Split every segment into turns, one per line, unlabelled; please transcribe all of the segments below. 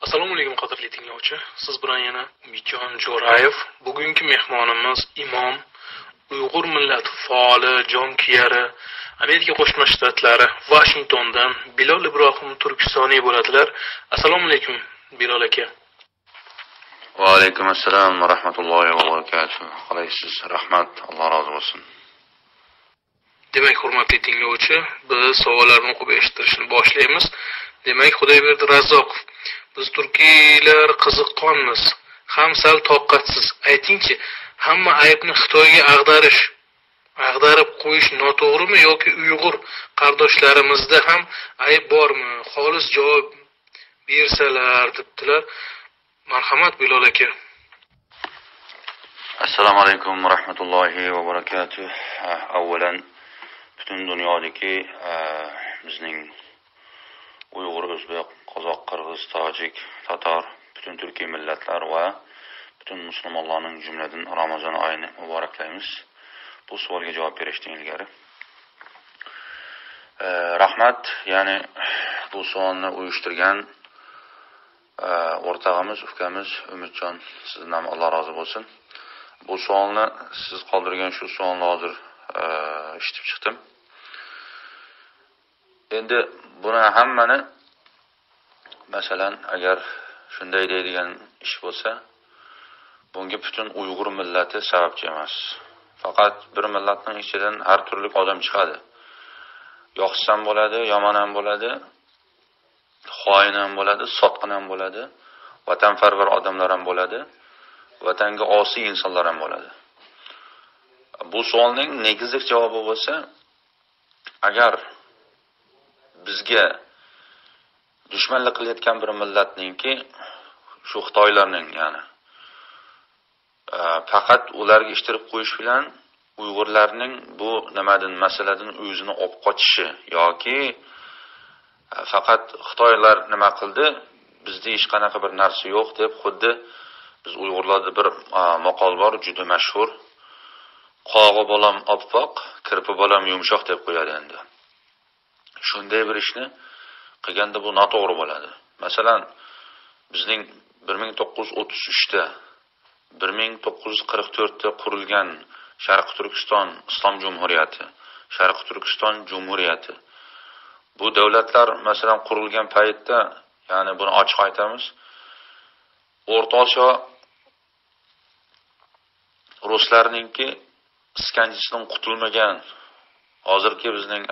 Assalomu alaykum qadrli tinglovchi. Siz bilan yana Umidjon Jo'rayev. Bugungi mehmonimiz imom, Uyg'ur millati faoli, jonkuyari, Amerika Qo'shma Shtatlari, Washingtondan Bilol Ibrohim Turkistoniy bo'ladilar. Assalomu alaykum Bilol aka.
Va alaykum assalom va rahmatullohi va barakatuh. Qalaysiz? Rahmat, Alloh rozi bo'lsin.
Demak, hurmatli tinglovchi, biz savollarni o'qib eshittirishni boshlaymiz. Demak, Xudoyberdi Razzoqov, biz turkiylar qiziqqonmiz, ham sal toqatsiz. Aytingchi, hamma aybni Xitoyga ag'darib qo'yish noto'g'rimi yoki Uyg'ur qardoshlarimizda ham ayb bormi? Xolis javob bersalar debdilar. Marhamat Bilol aka.
Assalomu alaykum va rahmatullohi va barakatuh. Avvalan butun dunyodagi bizning Uyg'ur, o'zbek, qozoq, qirg'iz, tojik, tatar, butun turkiy millatlar va butun musulmonlarning jumladan Ramazon oyini muboraklaymiz. Bu savolga javob berishdan ilgari rahmat, ya'ni bu savolni uyushtirgan o'rtog'imiz, ukamiz Umidjon, sizdan Alloh rozi bo'lsin. Bu savolni siz qoldirgan shu savolni hozir eshitib chiqdim. Endi buni hammani, masalan, agar shunday deydigan ish bo'lsa, bunga butun Uyg'ur millati sababchi emas. Faqat bir millatning ichidan har turli odam chiqadi. Yaxshi ham bo'ladi, yomon ham bo'ladi, xoin ham bo'ladi, sotqin ham bo'ladi, vatanparvar odamlar ham bo'ladi, vatanga osiy insonlar ham bo'ladi. Bu savolning negizli javobi bo'lsa, agar bizga dushmanlik qilayotgan bir millatningki, shu Xitoylarning, ya'ni faqat ularga ishtirib qo'yish bilan Uyg'urlarning bu nimadan, masaladan o'zini olib qochishi yoki faqat Xitoylar nima qildi, bizda hech qanaqa bir narsa yo'q deb, xuddi biz Uyg'urlarda bir maqol bor, juda mashhur. Qog'i bolam oppoq, kirpi bolam yumshoq deb qo'yadi endi. Shunday bir ishni qilganda bu noto'g'ri bo'ladi. Masalan, bizning 1933da 1944da qurilgan Sharq Turkiston Islom Jumhuriyati, Sharq Turkiston Jumhuriyati. Bu davlatlar masalan qurilgan paytda, ya'ni buni ochiq aytamiz, O'rta Osiyo ruslarningki iskanjisidan qutulmagan, hozirgi bizning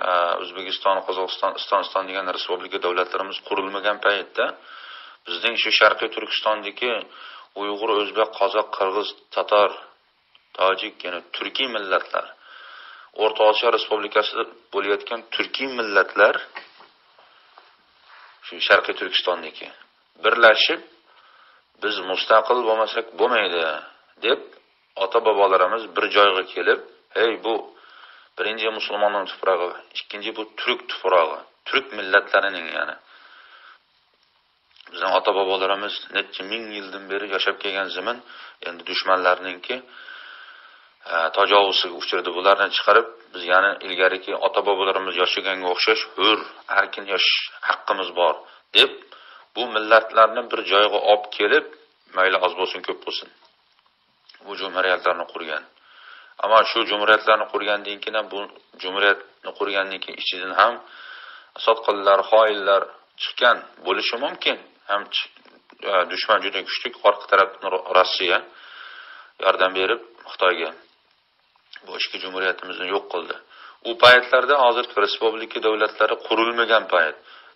O'zbekiston, Qozog'iston, Istoniston degan respublika davlatlarimiz qurilmagan paytda bizning shu Sharqiy Turkistondagi Uyg'ur, o'zbek, qozoq, qirg'iz, tatar, tojik, ya'ni turkiy millatlar, O'rta Osiyo respublikasida bo'layotgan turkiy millatlar shu Sharqiy Turkistondagi birlashib biz mustaqil bo'lmasak bo'lmaydi deb ota-bobolarimiz bir joyga kelib, "Hey, bu birinchi musulmonning tuprog'i, ikkinchi bu turk tuprog'i, turk millatlarining, ya'ni bizning ota-bobolarimiz necha ming yildan beri yashab kelgan zamin, endi dushmanlarningki tajovuziga uchradi. Bularni chiqarib, biz ya'ni ilgariki ota-bobolarimiz yashaganga o'xshash hur, erkin yashash haqqimiz bor" deb bu millatlarni bir joyga olib kelib, mayli oz bo'lsin, ko'p bo'lsin, bu jumhuriyatlarni qurgan. Ammo shu jumhuriyatlarni qurgandan keyin bu jumhuriyatni qurgandan keyin ichidan ham sotqinlar, xoinlar chiqqan bo'lishi mumkin. Ham dushman juda kuchli, orqa tarafdan Rossiya yordam berib Xitoyga bu ichki jumhuriyatimizni yo'q qildi. U paytlarda hozirgi respublika davlatlari qurilmagan payt,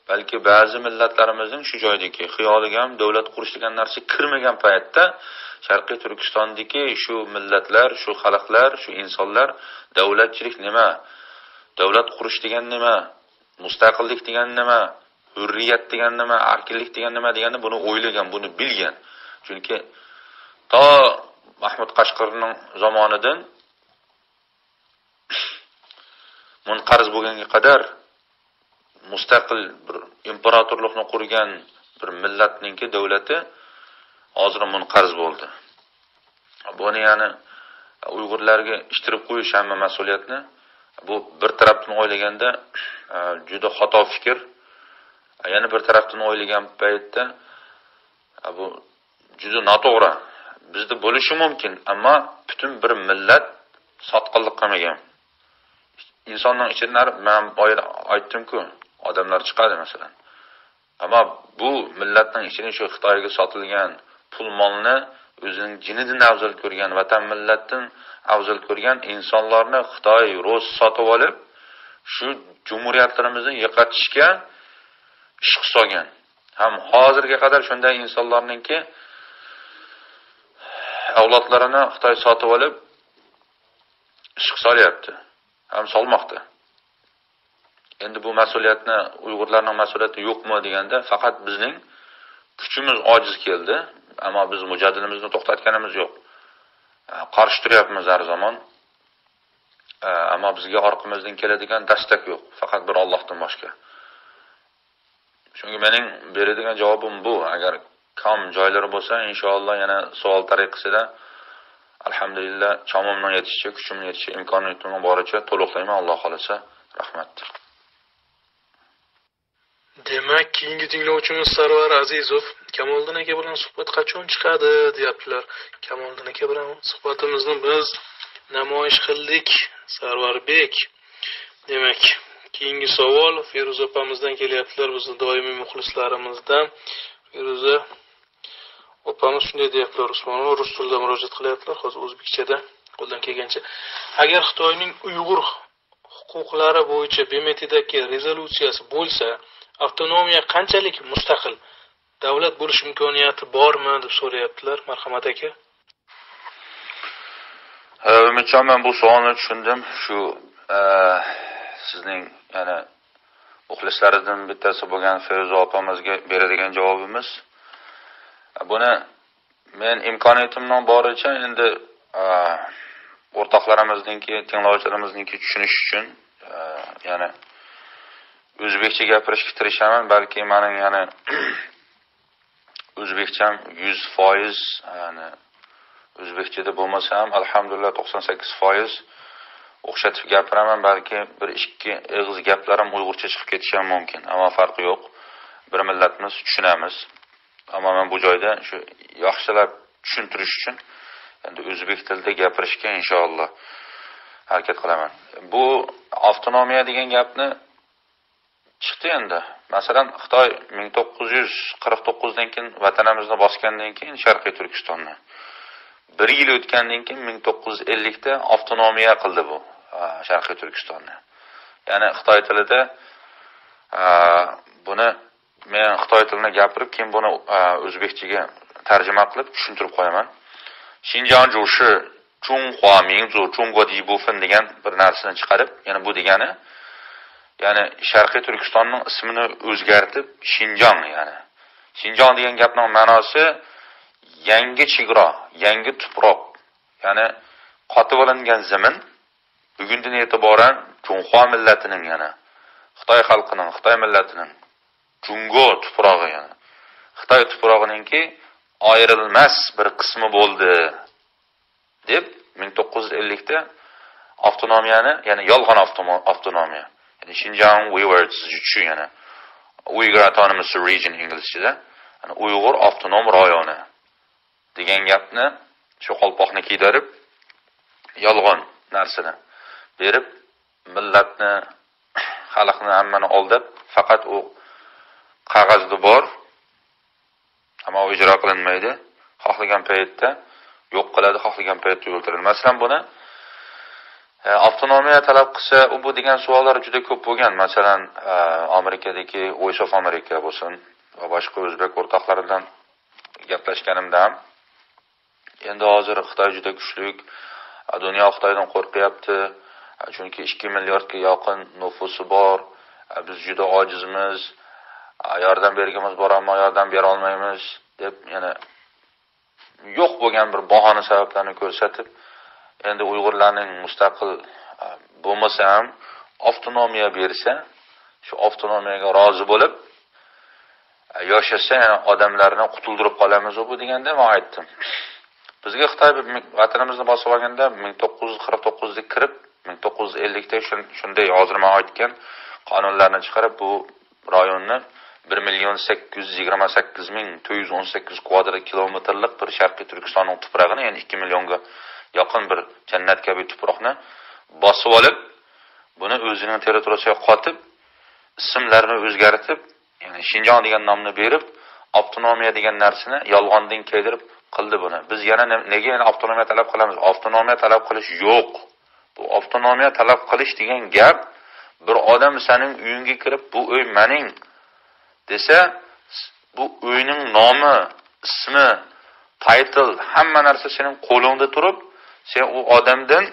balki ba'zi millatlarimizning shu joydagi xiyoliga ham davlat qurish degan narsa kirmagan paytda Sharqiy Turkistondagi shu millatlar, shu xalqlar, shu insonlar davlatchilik nima, davlat qurish degan nima, mustaqillik degan nima, hurriyat degan nima, erkinlik degan nima deganni buni o'ylagan, buni bilgan. Chunki to Mahmud Qashqarning zamonidan munqarz bo'lganga qadar mustaqil bir imperatorlikni qurgan bir millatningki davlati hozir munqarz bo'ldi. Buni ya'ni Uyg'urlarga ishtirib qo'yish hamma mas'uliyatni, bu bir tarafdan o'ylaganda juda xato fikr. Yana bir tarafdan o'ylagan paytda Bu juda noto'g'ri. Bizda bo'lishi mumkin, ammo butun bir millat sotqinlik qilmagan. İnsanların içinden men boya aytdim-ku, odamlar chiqadi masalan. Ammo bu millatning ichini shu Xitoyga sotilgan pul molni o'zining jinidan afzal ko'rgan, vatan millatdan afzal ko'rgan insonlarni Xitoy, Rus sotib olib, shu jumhuriyatlarimizni yiqitishga ish qilgan. Ham hozirga qadar shunday insonlarningki avlodlarini Xitoy sotib olib ish qilyapti. Ham solmoqda. Endi bu mas'uliyatni Uyg'urlarning mas'uliyati yo'qmi deganda faqat bizning kuchimiz ojiz keldi, ammo biz mujohidligimizni to'xtatganimiz yo'q. Qarshi turyapmiz har zamon. Ammo bizga orqamizdan keladigan dastak yo'q, faqat bir Allohdan boshqa. Chunki mening beradigan javobim bu. Agar kam joylari bo'lsa, inshaalloh yana savol tariqasida alhamdulillah chamomning yetishicha, kuchimning yetishicha, imkoniyatim boricha to'liqlayman, Alloh xolasa. Rahmat.
Demak, keyingi tinglovchimiz Sarvar Azizov Kamoliddin aka bilan suhbat qachon chiqadi deyaptilar. Kamoliddin aka bilan suhbatimizni biz namoyish qildik, Sarvarbek. Demak, keyingi savol Feruza opamizdan kelyaptilar, bizning doimiy muxlislarimizdan. Feruza opamiz shunday deyaptilar, Usmonov rus tilida murojaat qilyaptilar, hozir o'zbekchada qo'ldan kelgancha. Agar Xitoyning Uyg'ur huquqlari bo'yicha BMTdagi rezolyutsiyasi bo'lsa, avtonomiya qanchalik mustaqil davlat bo'lish imkoniyati bormi deb so'rayaptilar, marhamat aka.
Umidjon, men bu savolni tushundim. Shu sizning yana muxlislaridan bittasi bo'lgan Feruza opamizga beradigan javobimiz. Buni men imkoniyatimdan boricha endi o'rtoqlarimizningki, tinglovchilarimizningki tushunish uchun yana o'zbekcha gapirishga tirishaman. Balki mening yana o'zbekcham 100% yani o'zbekchada bo'lmasa ham alhamdulillah 98% o'xshatib gapiraman. Balki bir ikki og'iz gaplarim uyg'urcha chiqib ketishi ham mumkin, ammo farqi yo'q. Bir millatimiz, tushunamiz. Ammo men bu joyda shu yaxshilab tushuntirish uchun endi o'zbek tilida gapirishga inshaalloh harakat qilaman. Bu avtonomiya degan gapni chiqdi endi. Masalan, Xitoy 1949 dan keyin vatanimizni bosgandan keyin Sharqiy Turkistonni 1 yil o'tgandan keyin 1950 da avtonomiya qildi bu Sharqiy Turkistonni. Ya'ni Xitoy tilida buni men Xitoy tilini gapirib, keyin buni o'zbekchaga tarjima qilib tushuntirib qo'yaman. Xinjiang Zhushi Zhonghua Mingzu Zhongguo Dibufan degan bir narsani chiqarib, ya'ni bu degani ya'ni Sharqiy Turkistonning ismini o'zgartib Xinjiang, ya'ni Xinjiang degan gapning ma'nosi yangi chegara, yangi tuproq, ya'ni qotib olingan zamin bugundan e'tiboran Zhonghua millatining, ya'ni Xitoy xalqining, Xitoy millatining Jungo tuprog'i, ya'ni Xitoy tuprog'iningki ayrilmas bir qismi bo'ldi deb 1950 da avtonomiyani, ya'ni yolg'on avtonomiya, ya'ni Xinjiang Uyghur Zhuchi, ya'ni Uyghur Autonomous Region inglizchada, ya'ni Uyg'ur avtonom rayoni degan gapni shu qalpoqni kiydirib, yolg'on narsani berib, millatni, xalqni hammani aldab, faqat u qog'ozda bor, ammo ijro qilinmaydi. Xohlagan paytda yo'q qiladi, xohlagan paytda o'ldiradi. Masalan, buni avtonomiya talab qilsa, u bu degan savollar juda ko'p bo'lgan. Masalan, Amerikadagi Voice of America bo'lsin va boshqa o'zbek o'rtoqlaridan gaplashganimda ham endi hozir Xitoy juda kuchli, dunyo Xitoydan qo'rqyapti, chunki 2 milliardga yaqin nufusi bor, biz juda ojizmiz, yordam bergimiz bor ammo yordam bera olmaymiz deb, yana yo'q bo'lgan bir bahona sabablarni ko'rsatib, endi Uyg'urlarning mustaqil bo'lmasa ham avtonomiya bersa, shu avtonomiyaga rozi bo'lib yashasa, yana odamlarni qutuldirib qolamiz bu deganda men aytdim. Bizga Xitoy vatanimizni bosib olganda 1949 da kirib, 1950 da shunday hozir men aytgan qonunlarni chiqarib bu rayonni 1,828,418 kvadrat kilometrlik bir Sharqiy Turkistonning tuprog'ini, ya'ni 2 millionga yaqin bir jannat kabi tuproqni bosib olib, buni o'zining territoriyasiga qotib, ismlarini o'zgartirib, ya'ni Xinjiang degan nomni berib, avtonomiya degan narsani yolg'ondan keltirib qildi buni. Biz yana nega avtonomiya talab qilamiz? Avtonomiya talab qilish yo'q. Bu avtonomiya talab qilish degan gap, bir odam sening uyingga kirib, bu uy mening desa, bu uyning nomi, ismi, title, hamma narsa sening qo'lingda turib, sen u odamdan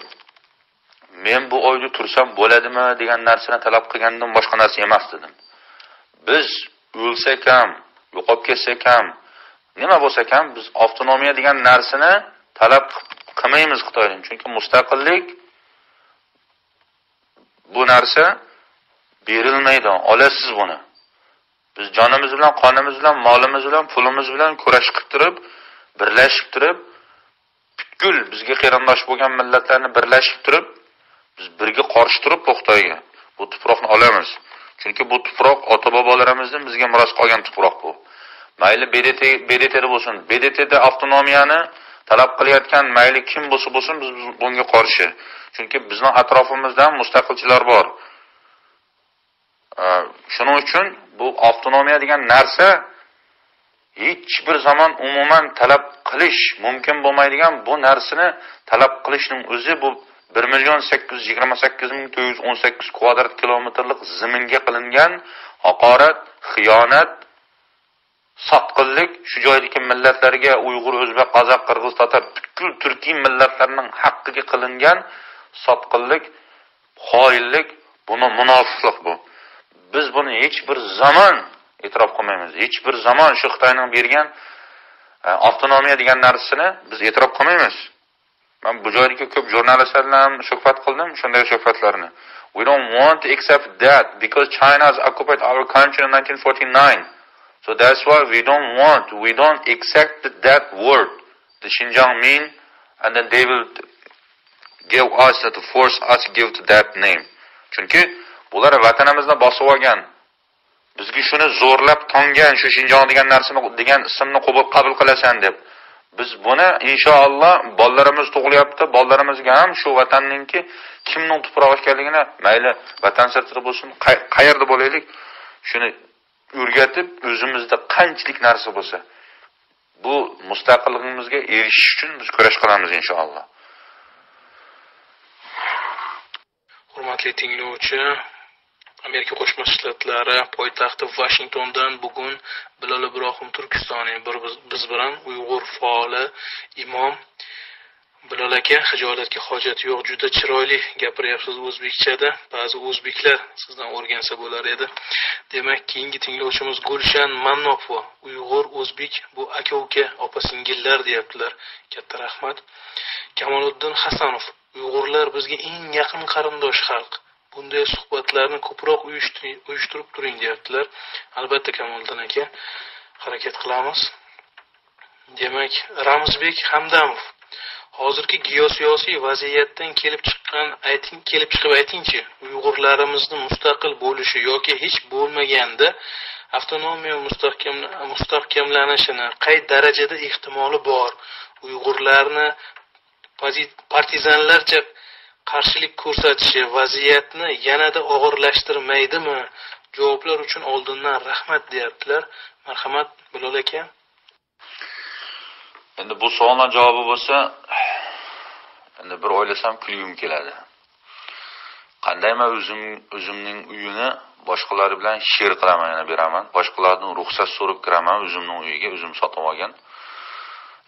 men bu uyda tursam bo'ladimi degan narsani talab qilgandan boshqa narsa emas dedim. Biz o'lsak ham, yo'qolib ketsak ham, nima bo'lsak ham biz avtonomiya degan narsani talab qilmaymiz Xitoydan. Chunki mustaqillik bu narsa berilmaydi. Olasiz buni. Biz jonimiz bilan, qonimiz bilan, molimiz bilan, pulimiz bilan kurash qilib turib, birlashib turib, butkul bizga qarindosh bo'lgan millatlarni birlashib turib, biz birga qarshi turib Xitoyga bu tuproqni olamiz. Chunki bu tuproq ota-bobolarimizdan bizga miros qolgan tuproq bu. Mayli BDT bo'lsin, BDTda avtonomiyani talab qilayotgan mayli kim bo'lsa bo'lsin, biz bunga qarshi. Chunki bizning atrofimizda mustaqilchilar bor. Shuning uchun bu avtonomiya degan narsa hech bir zaman umuman talab qilish mumkin bo'lmaydigan bu narsani talab qilishning o'zi bu 1,828,418 kvadrat kilometrlik zaminga qilingan haqorat, xiyonat, sotqinlik, shu joydagi millatlarga Uyg'ur, O'zbek, Qozoq, Qirg'iz, Tatar, butkul turkiy millatlarning haqqiga qilingan sotqinlik, xoinlik, buni munofiqlik bu. Biz buni hech bir zaman e'tirof qilmaymiz. Hech bir zaman shu Xitoyning bergan avtonomiya degan narsani biz e'tirof qilmaymiz. Men bu joydagi ko'p jurnalistlar bilan suhbat qildim, shunday suhbatlarni. We don't want to accept that because China has occupied our country in 1949. So that's why we don't accept that word, the Xinjiang mean, and then they will give us, to force us to give to that name. Chunki bular vatanimizni bosib olgan. Bizga shuni zo'rlab tongan, shu Xinjiang degan narsani, degan ismni qabul qilasan deb. Biz buni inshaalloh bolalarimiz tug'ilyapti, bolalarimizga ham shu vatanninki kimning tuprog'i ekanligini, mayli vatan sirtida bo'lsin, qayerda bo'laylik, shuni o'rgatib, o'zimizda qanchalik narsa bo'lsa, bu mustaqilligimizga erishish uchun biz kurash qilamiz inshaalloh.
Hurmatli tinglovchi, Amerika Qo'shma Shtatlari poytaxti Washingtondan bugun Bilol Ibrohim Turkistoniy biz bilan Uyg'ur faoli imom Bilol aka, hijolatga hojat yo'q, juda chiroyli gapiryapsiz o'zbekchada. Ba'zi o'zbeklar sizdan o'rgansa bo'lar edi. Demak, keyingi tinglovchimiz Gulshan Mannopova, Uyg'ur, o'zbek bu aka-uka, opa-singillar deyaptilar. Katta rahmat. Kamoliddin Hasanov, Uyg'urlar bizga eng yaqin qarindosh xalq. Bunday suhbatlarni ko'proq uyushtirib turing deyaptilar. Albatta Kamoliddin aka, harakat qilamiz. Demak, Ramzbek Hamdamov, hozirgi geosiyosiy vaziyatdan kelib chiqib aytingchi, Uyg'urlarimizni mustaqil bo'lishi yoki hech bo'lmaganda avtonomiya mustahkamlanishini qay darajada ehtimoli bor? Uyg'urlarni partizanlarcha qarshilik ko'rsatishi vaziyatni yanada og'irlashtirmaydimi? Javoblar uchun oldindan rahmat deyaptilar. Marhamat Bilol aka.
Endi bu savolning javobi bo'lsa, endi bir o'ylasam kulgim keladi. Qandaymi o'zimning uyini boshqalar bilan share qilaman, yana beraman. Boshqalardan ruxsat so'rab kiraman o'zimning uyiga, o'zim sotib olgan.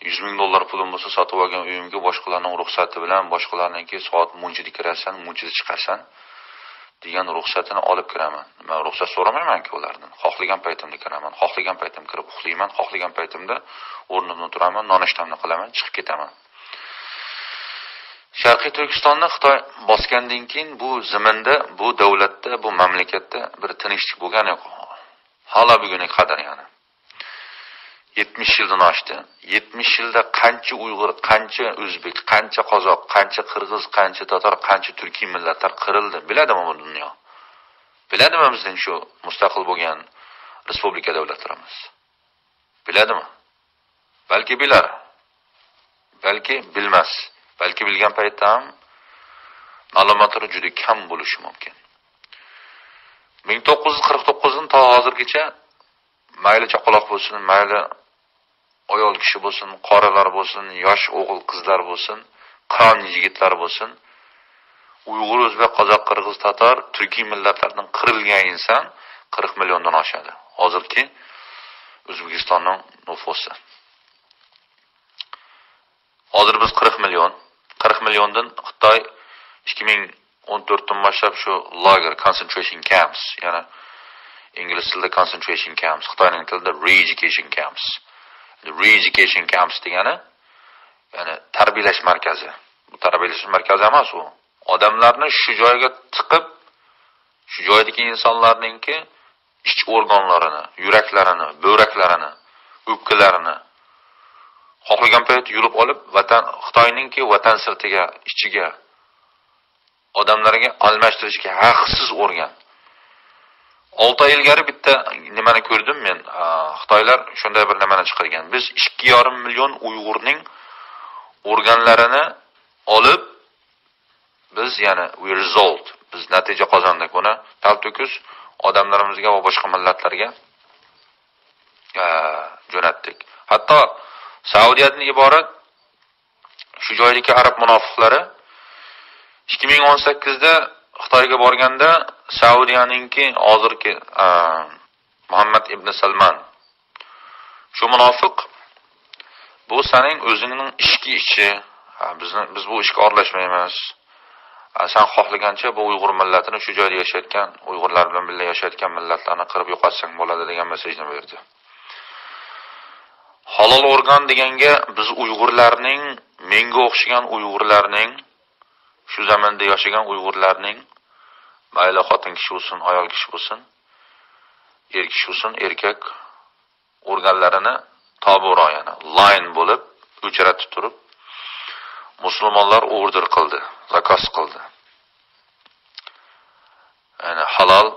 $100,000 pulim bo'lsa sotib olgan uyimga boshqalarning ruxsati bilan, boshqalarningki soat munchida kirasan, munchida chiqasan degan ruxsatini olib kiraman. Men ruxsat so'ramayman-ku ulardan. Xohlagan paytimda kiraman, xohlagan paytim kirib uxlayman, xohlagan paytimda o'rnimdan turaman, nonushtamni qilaman, chiqib ketaman. Sharqiy Turkistonni Xitoy bosgandan keyin bu zaminda, bu davlatda, bu mamlakatda bir tinchlik bo'lgan yo'q. Hala bugunga qadar yana 70 yildan oshdi. 70 yilda qancha Uyg'ur, qancha O'zbek, qancha Qozoq, qancha Qirg'iz, qancha Tatar, qancha turkiy millatlar qirildi. Biladimi bu dunyo? Biladimi bizning shu mustaqil bo'lgan respublika davlatlarimiz. Biladimi? Balki bilar. Balki bilmas. Balki bilgan paytda ham ma'lumotlar juda kam bo'lishi mumkin. 1949 dan to hozirgacha mayli chaqaloq bo'lsin, mayli ayol kishi bo'lsin, qorilar bo'lsin, yosh o'g'il qizlar bo'lsin, qiron yigitlar bo'lsin, Uyg'ur, o'zbek, qozoq, qirg'iz, tatar, turkiy millatlardan qirilgan inson 40 milliondan oshadi. Hozirgi O'zbekistonning nufusi. Hozir biz 40 milliondan Xitoy 2014 dan boshlab shu lager concentration camps, ya'ni ingliz tilida concentration camps, Xitoyning tilida re-education camps. Re-education camps degani ya'ni tarbiyalash markazi. Bu tarbiyalash markazi emas u. Odamlarni shu joyga tiqib, shu joydagi insonlarningki ich organlarini, yuraklarini, bo'raklarini, o'pkalarini xohlagan payt yurib olib, Xitoyningki vatan sirtiga, ichiga odamlarga almashtirishga haqsiz o'rgan. 6 oy ilgari bitta nimani ko'rdim men. Xitoylar shunday bir nimani chiqargan. Biz 2,5 million Uyg'urning organlarini olib, biz ya'ni biz natija qozondik. Buni talto'kis odamlarimizga va boshqa millatlarga jo'natdik. Hatto Saudiyadan iborat shu joydagi arab munofiqlari 2018 da Xitoyga borganda Saudiyaninki hozirgi Muhammad ibn Salman shu munofiq bu sening o'zingning ichi, biz bu ishga aralashmaymiz. Sen xohlagancha bu Uyg'ur millatini shu joyda yashayotgan, Uyg'urlar bilan birga yashayotgan millatlarni qirib yo'qotsang bo'ladi degan mesajni berdi. Halol organ deganga biz Uyg'urlarning, menga o'xshagan Uyg'urlarning, shu zamonda yashagan Uyg'urlarning mayli xotin kishi bo'lsin, ayol kishi bo'lsin, er kishi bo'lsin, erkak organlarini tobora, ya'ni line bo'lib o'chiratib turib musulmonlar order qildi, zakos qildi. Ya'ni halol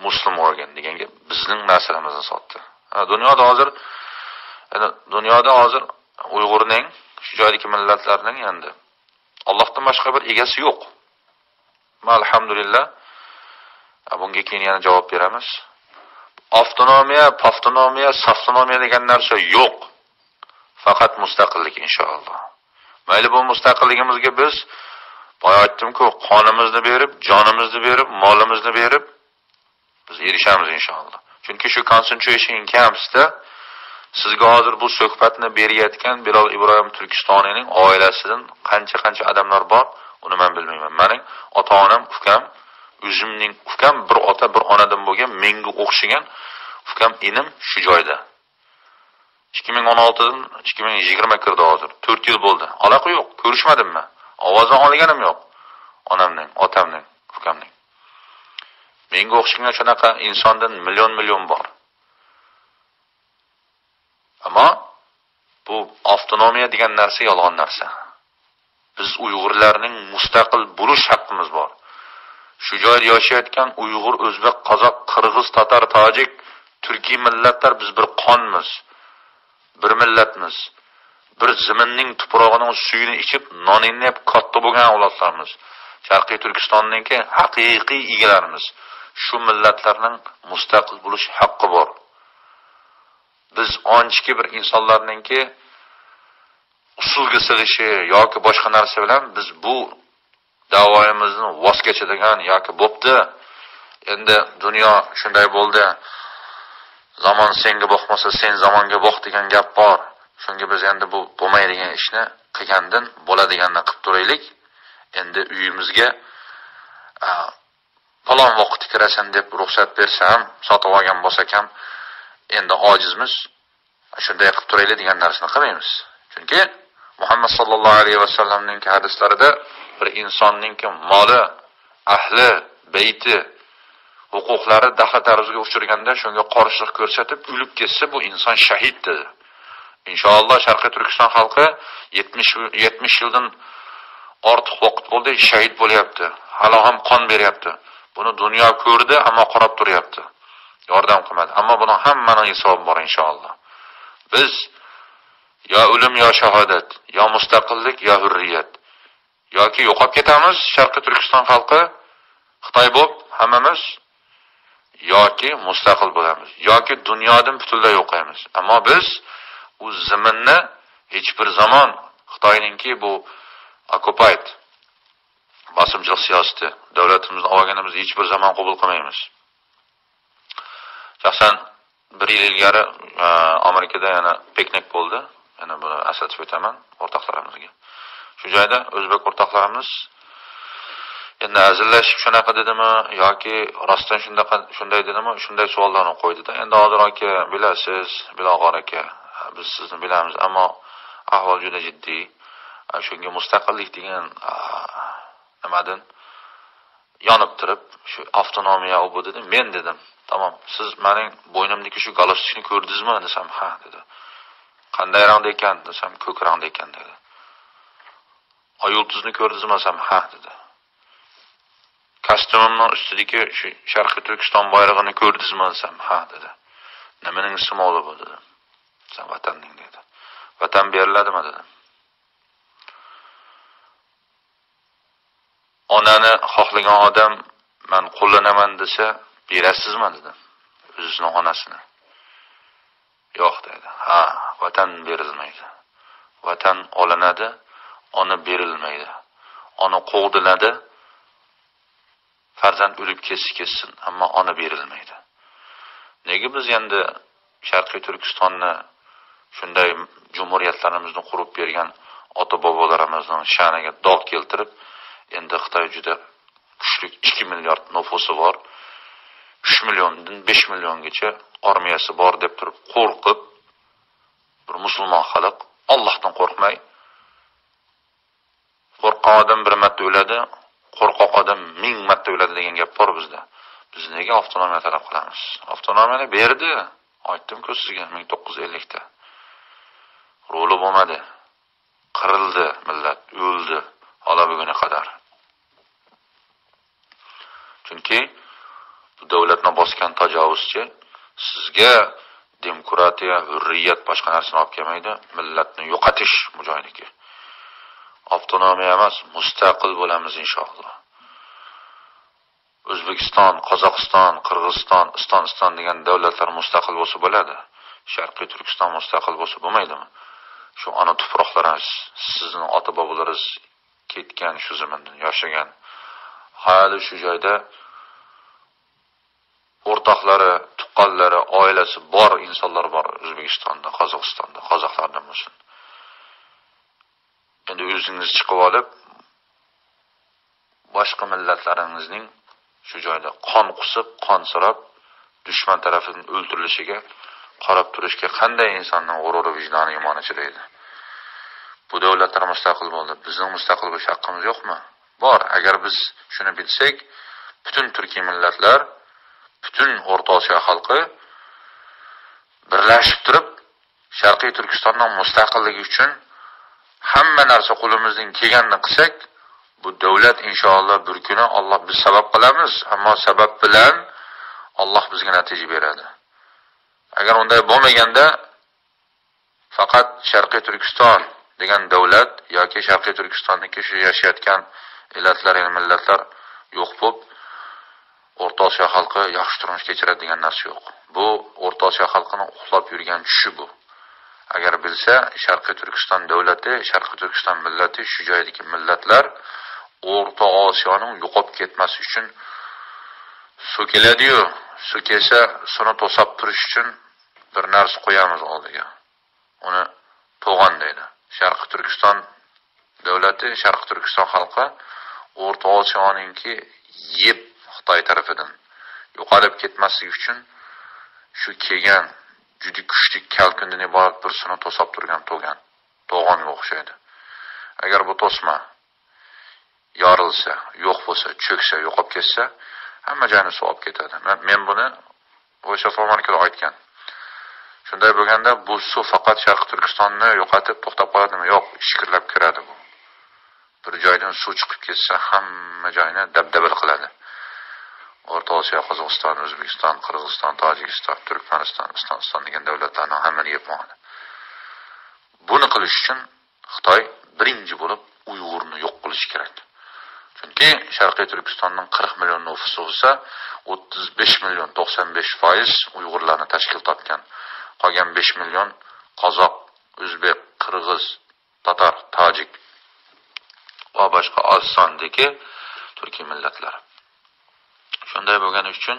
muslim organ deganga bizning narsalarimizni sotdi. Dunyoda hozir Uyg'urning, shu joydagi millatlarning endi Allohdan boshqa bir egasi yo'q. Alhamdulillah. Bunga keyin yana javob beramiz. Avtonomiya, saftonomiya degan narsa yo'q. Faqat mustaqillik inshaalloh. Mayli bu mustaqilligimizga biz boya aytdim-ku, qonimizni berib, jonimizni berib, molimizni berib biz erishamiz inshaalloh. Chunki shu concentration campsda sizga hozir bu suhbatni berayotgan Bilol Ibrohim Turkistoniyning oilasidan qancha odamlar bor, uni men bilmayman. Mening ota-onam, ukam, o'zimning ukam bir ota, bir onadan bo'lgan, menga o'xshagan ukam inim shu joyda. 2016 dan 2020 kirdi hozir. 4 yil bo'ldi. Aloqa yo'q, ko'rishmadim men. Ovozini olganim yo'q. Onamning, otamning, ukamning. Menga o'xshagan shunaqa insondan million bor. Ammo bu avtonomiya degan narsa yolg'on narsa. Biz Uyg'urlarning mustaqil bo'lish haqqimiz bor. Shu joyda yashayotgan Uyg'ur, o'zbek, qozoq, qirg'iz, tatar, tojik, turkiy millatlar biz bir qonmiz. Bir millatmiz. Bir zaminning tuprog'ining suyini ichib, nonini yeb katta bo'lgan avlodlarmiz. Sharqiy Turkistonningki haqiqiy egalarimiz. Shu millatlarning mustaqil bo'lish haqqi bor. Biz onchiki bir insonlarningki usulga sig'ishi yoki boshqa narsa bilan biz bu da'voyimizni voz kechadigan yoki bo'pti. Endi dunyo shunday bo'ldi. Zamon senga boqmasa, sen zamonga boq degan gap bor. Shunga biz endi bu bo'lmaydigan ishni qilgandan bo'ladiganini qilib turaylik. Endi uyimizga falon vaqt kirasan deb ruxsat bersam, sotib olgan bo'lsak ham endi ojizmiz. Shunday qilib turaylik degan narsani qilmaymiz. Chunki Muhammad sallallohu alayhi va sallamning hadislarida bir insonning moli, ahli, beyti, huquqlari daxl-taruzga uchirganda shunga qarshilik ko'rsatib o'lib ketsa bu inson shahid dedi. Inshaalloh Sharqiy Turkiston xalqi 70 yildan ortiq vaqt bo'ldi shahid bo'lyapti. Hali ham qon beryapti. Buni dunyo ko'rdi, ammo qarab turyapti. yordam qilmadi. Ammo buni hammaning hisobi bor inshaalloh. Biz yo o'lim yo shahodat, yo mustaqillik yo hurriyat. Yoki yo'qolib ketamiz Sharqiy Turkiston xalqi, Xitoy bo'lib hammamiz, yoki mustaqil bo'lamiz, yoki dunyodan butunlay yo'qaymiz. Ammo biz u zaminni hech bir zamon Xitoyningki bu occupied bosimchilik siyosati davlatimizni olganimizni hech bir zamon qabul qilmaymiz. Shaxsan 1 yil ilgari Amerikada yana piknik bo'ldi. Yana buni asatib o'taman o'rtoqlarimizga. Shu joyda o'zbek o'rtoqlarimiz endi azillashib shunaqa dedimi yoki rostdan shunday dedimi, shunday savollarni qo'ydi-da. Endi hozir aka, bilasiz, Bilog'or aka, biz sizni bilamiz, ammo ahvol juda jiddiy. Shunga mustaqillik degan nimadan yonib turib, shu avtonomiya u dedi. Men dedim, tamom, siz mening bo'ynimdagi shu galostukni ko'rdingizmi desam, ha dedi. Qanday rangda ekan desam, ko'k rangda ekan dedi. Oy yulduzni ko'rdingizmi desam, ha dedi. Kostyumimning ustidagi shu Sharqiy Turkiston bayrog'ini ko'rdingizmi desam, ha dedi. Nimaning simvoli bu dedi. Sen vatanning dedi. Vatan beriladimi dedim. Onani xohlagan odam men qo'llanaman desa, berasizmi dedim. O'zining onasini. Yo'q dedi. Ha, vatan berilmaydi. Vatan olinadi, ona berilmaydi. Ona qo'g'diladi. Farzand o'lib ketsin, ammo ona berilmaydi. Nega biz endi Sharqiy Turkistonni shunday jumhuriyatlarimizni qurib bergan ota-bobolarimizning sha'niga dog' keltirib, endi Xitoy juda kuchli 2 milliard nufusi bor. 3 milliondan 5 milliongacha armiyasi bor deb turib qo'rqib, bir musulmon xalq Allohdan qo'rqmay, qo'rqqan odam bir marta o'ladi, qo'rqoq odam 1000 marta o'ladi degan gap bor bizda. Biz nega avtonomiya talab qilamiz? Avtonomiyani berdi. Aytdim-ku sizga 1950 da. Roli bo'lmadi. Qirildi millat, o'ldi hala buguna qadar. Chunki bu davlatni bosgan tajovuzchi sizga demokratiya, hurriyat boshqa narsani olib kelmaydi, millatni yo'qotish mujoyidagi. Avtonomiya emas, mustaqil bo'lamiz inshaalloh. O'zbekiston, Qozog'iston, Qirg'iziston, Iston degan davlatlar mustaqil bo'lsa bo'ladi. Sharqiy Turkiston mustaqil bo'lsa bo'lmaydimi? Shu ona tuproqlaringiz, sizning ota-bobolaringiz ketgan shu zamondan yashagan, hali shu joyda o'rtoqlari, tuqqanlari, oilasi bor insonlar bor O'zbekistonda, Qozog'istonda, qozoqlardan bo'lsin. Endi o'zingiz chiqib olib, boshqa millatlaringizning shu joyda qon qusib, qon sirab, dushman tarafidan o'ldirilishiga qarab turishga qanday insonning g'ururi, vijdoni, iymoni chidaydi? Bu davlatlar mustaqil bo'ldi. Bizning mustaqil bo'lish haqqimiz yo'qmi? Bor. Agar biz shuni bilsak, butun turkiy millatlar, butun O'rta Osiyo xalqi birlashib turib, Sharqiy Turkistonning mustaqilligi uchun hamma narsa qo'limizdan kelganini qilsak, bu davlat inshaalloh bir kuni Alloh biz sabab qilamiz, ammo sabab bilan Alloh bizga natija beradi. Agar unday bo'lmaganda faqat Sharqiy Turkiston degan davlat yoki Sharqiy Turkistondagi shu yashayotgan elatlar, millatlar yo'q bo'lib, O'rta Osiyo xalqi yaxshi turmush kechiradi degan narsa yo'q. Bu O'rta Osiyo xalqining uxlab yurgan tushi bu. Agar bilsa, Sharqiy Turkiston davlati, Sharqiy Turkiston millati, shu joydagi millatlar O'rta Osiyoning yo'qolib ketmasi uchun so'kiladi-yu, so'kesa, suni to'sab turish uchun bir narsa qo'yamiz oldiga. Uni to'g'on deydi. Sharqiy Turkiston davlati, Sharqiy Turkiston xalqi O'rta Osiyoningki yeb Xitoy tarafidan yo'qolib ketmasligi uchun shu kelgan juda kuchli kalkundan iborat bir suni to'sab turgan to'g'onga o'xshaydi. Agar bu to'sma yorilsa, yo'q bo'lsa, cho'ksa, yo'qolib ketsa, hamma joyni suv olib ketadi. Men buni o'sha Somarkada aytgan. Shunday bo'lganda bu suv faqat Sharqiy Turkistonni yo'qotib to'xtab qoladimi? Yo'q, ishqirlab kiradi bu. Bir joydan suv chiqib ketsa, hamma joyni dabdabal qiladi. O'rta Osiyo, Qozog'iston, O'zbekiston, Qirg'iziston, Tojikiston, Turkmaniston, Istomiston degan davlatlarning hammani yepmoqda. Buni qilish uchun Xitoy birinchi bo'lib Uyg'urni yo'q qilish kerak. Chunki Sharqiy Turkistonning 40 million nufusi bo'lsa, 35 million 95% Uyg'urlarni tashkil topgan. Qolgan 5 million qozoq, o'zbek, qirg'iz, tatar, tojik va boshqa oz sondagi turkiy millatlar. Shunday bo'lgani uchun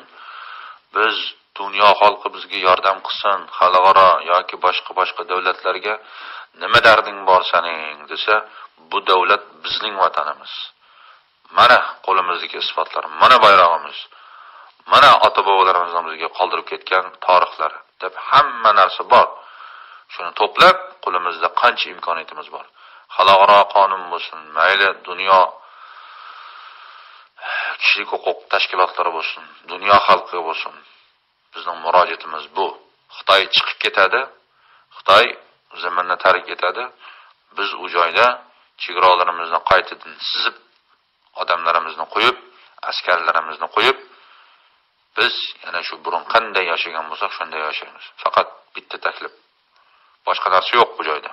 biz dunyo xalqi bizga yordam qilsin, xalqaro yoki boshqa davlatlarga nima darding bor sening desa, bu davlat bizning vatanimiz. Mana qo'limizdagi isbotlar, mana bayrog'imiz, mana ota-bobolarimiz bizga qoldirib ketgan tarixlari deb hamma narsa bor. Shuni to'plab qo'limizda qancha imkoniyatimiz bor. Xalqaro qonun bo'lsin, mayli dunyo kishilik huquq tashkilotlari bo'lsin, dunyo xalqi bo'lsin. Bizning murojaatimiz bu. Xitoy chiqib ketadi, Xitoy zaminni tark etadi. Biz u joyda chegaralarimizni qaytadan sizib, odamlarimizni qo'yib, askarlarimizni qo'yib, biz yana shu burun qanday yashagan bo'lsak, shunday yashaymiz. Faqat bitta taklif. Boshqa narsa yo'q bu joyda.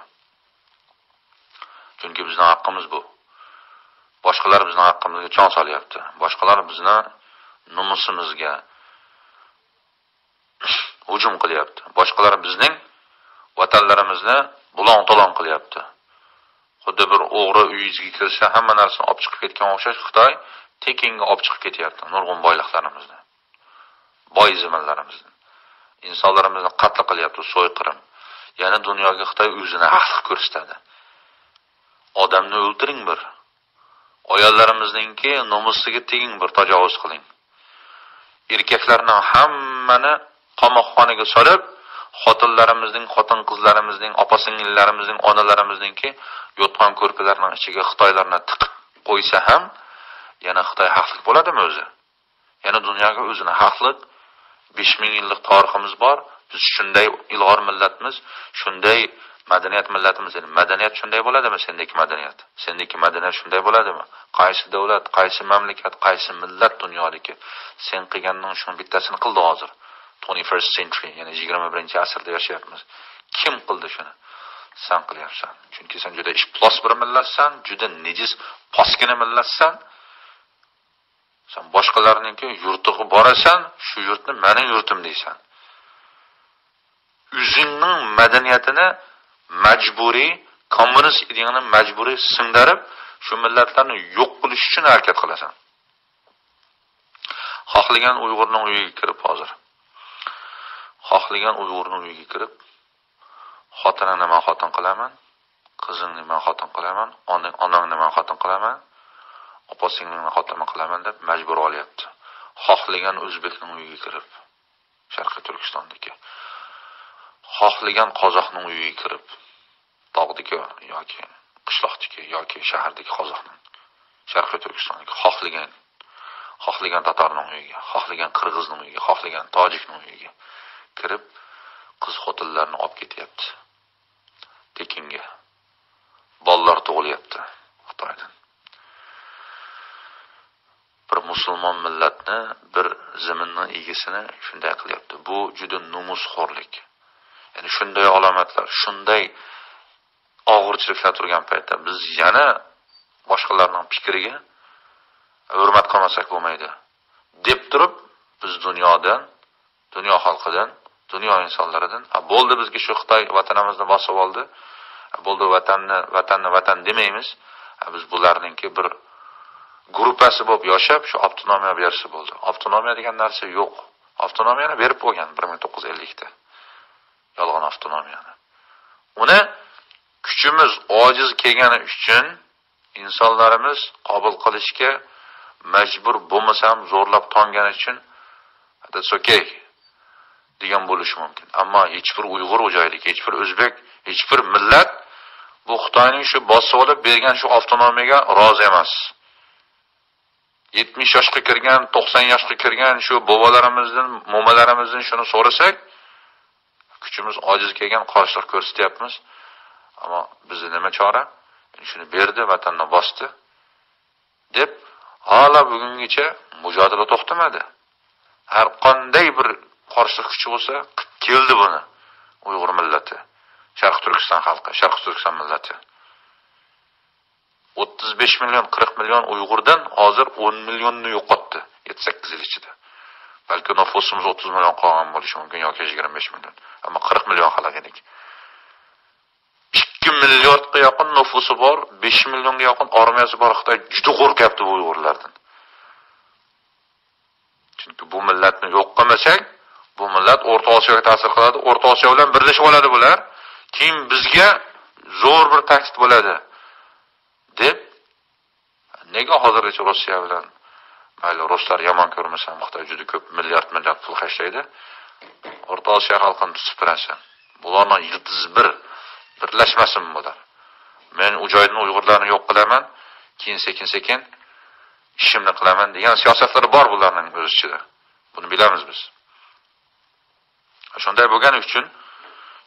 Chunki bizning haqqimiz bu. Boshqalar bizning haqqimizga chon solyapti. Boshqalar bizni nomusimizga hujum qilyapti. Boshqalar bizning vatanlarimizni bulon-talon qilyapti. Xuddi bir o'g'ri uyingizga kirsa, hamma narsani olib chiqib ketgan o'xshash Xitoy tekinga olib chiqib ketyapti nurg'un boyliqlarimizni. Boy zamonlarimizni. Insonlarimizni qatl qilyapti, so'yqirim. Yana dunyoga Xitoy o'zini haqli ko'rsatadi. Odamni o'ldiring bir. Ayollarimizninki nomusiga teging bir, tajovuz qiling. Erkaklarning hammani qamoqxonaga solib, xotinlarimizning, xotin-qizlarimizning, opa-singillarimizning, onalarimizninki yotgan ko'rpalarning ichiga Xitoylarni tiqib qo'ysa ham, yana Xitoy haqli bo'ladimi o'zi? Yana dunyoga o'zini haqli 5000 yillik tariximiz bor. Biz shunday ilg'or millatmiz, shunday madaniyat millatimiz. Madaniyat shunday bo'ladimi? Sendagi madaniyat. Sendagi madaniyat shunday bo'ladimi? Qaysi davlat, qaysi mamlakat, qaysi millat dunyodagi sen qilganning shuni bittasini qildi hozir. 21st century, ya'ni 21-asrda yashayapmiz. Kim qildi shuni? Sen qilyapsan. Chunki sen juda ishplos bir millatsan, juda nejiz, poskina millatsan. Sen boshqalarningki yurtiga borasan, shu yurtni mening yurtim deysan. O'zingning madaniyatini majburiy, kommunist ideyanı majburiy singdirib, shu millatlarni yo'q qilish uchun harakat qilasan. Xohlagan Uyg'urning uyiga kirib hozir. Xohlagan Uyg'urning uyiga kirib, xotinini men xotin qilaman, qizingni men xotin qilaman, onangni men xotin qilaman, opa-singlingni xotin qilaman deb majbur olyapti. Xohlagan o'zbekning uyiga kirib, Sharqiy Turkistondagi, xohlagan qozoqning uyiga kirib, tog'dagi yoki qishloqdagi yoki shahardagi qozoqning, Sharqiy Turkistondagi xohlagan tatarning uyiga, xohlagan qirg'izning uyiga, xohlagan tojikning uyiga kirib, qiz xotinlarni olib ketyapti. Tekinga. Bolalar tug'ilyapti Xitoydan. Bir musulmon millatni, bir zaminning egisini shunday qilyapti. Bu juda nomusxo'rlik. Ya'ni shunday alomatlar, shunday og'irchiliklar turgan paytda biz yana boshqalarning fikriga hurmat qilmasak bo'lmaydi deb turib, biz dunyodan, dunyo xalqidan, dunyo insonlaridan, bo'ldi bizga shu Xitoy vatanimizni bosib oldi. Bo'ldi vatanni vatan demaymiz. Biz bularningki bir gruppasi bo'lib yashab, shu avtonomiya bersa bo'ldi. Avtonomiya degan narsa yo'q. Avtonomiyani berib qo'ygan 1950 da. Yolg'on avtonomiyani. Uni kuchimiz ojiz kelgani uchun insonlarimiz qabul qilishga majbur bo'lmasam, zo'rlab tongani uchun that's okay degan bo'lishi mumkin. Ammo hech bir Uyg'ur o'jaylik, hech bir o'zbek, hech bir millat bu Xitoyning shu bosib olib bergan shu avtonomiyaga rozi emas. 70 yoshga kirgan, 90 yoshga kirgan shu bobolarimizdan, momalarimizdan shuni so'rasak, kuchimiz ojiz kelgan qarshilik ko'rsatyapmiz. Ammo bizda nima chora? Shuni berdi, vatanni bosdi deb hala bugungacha mujodala to'xtamadi. har qanday bir qarshilik kuchi bo'lsa, keldi buni. Uyg'ur millati, Sharq Turkiston xalqi, Sharq Turkiston millati. 35 million, 40 million Uyg'urdan hozir 10 millionni yo'qotdi 7-8 yil ichida. Balki nüfusumuz 30 million qolgan bo'lishi mumkin yoki 25 million. Ammo 40 million xalq edik. 2 milliardga yaqin nüfusi bor, 5 millionga yaqin armiyasi bor Xitoy juda qo'rqyapti bu Uyg'urlardan. Chunki bu millatni yo'q qilmasak, bu millat O'rta Osiyoga ta'sir qiladi. O'rta Osiyo bilan birlashib oladi bular. Keyin bizga zo'r bir tahdid bo'ladi. deb nega hozirgacha Rossiya bilan mayli ruslar yomon ko'rmasa Xitoy juda ko'p milliard pul xarjlaydi. O'rta Osiyo xalqini tutib turasa. Bularning yildiz birlashmasin bular. Men u joydan Uyg'urlarni yo'q qilaman, keyin sekin ishimni qilaman degan siyosatlari bor bularning o'z ichida. Buni bilamiz biz. Shunday bo'lgani uchun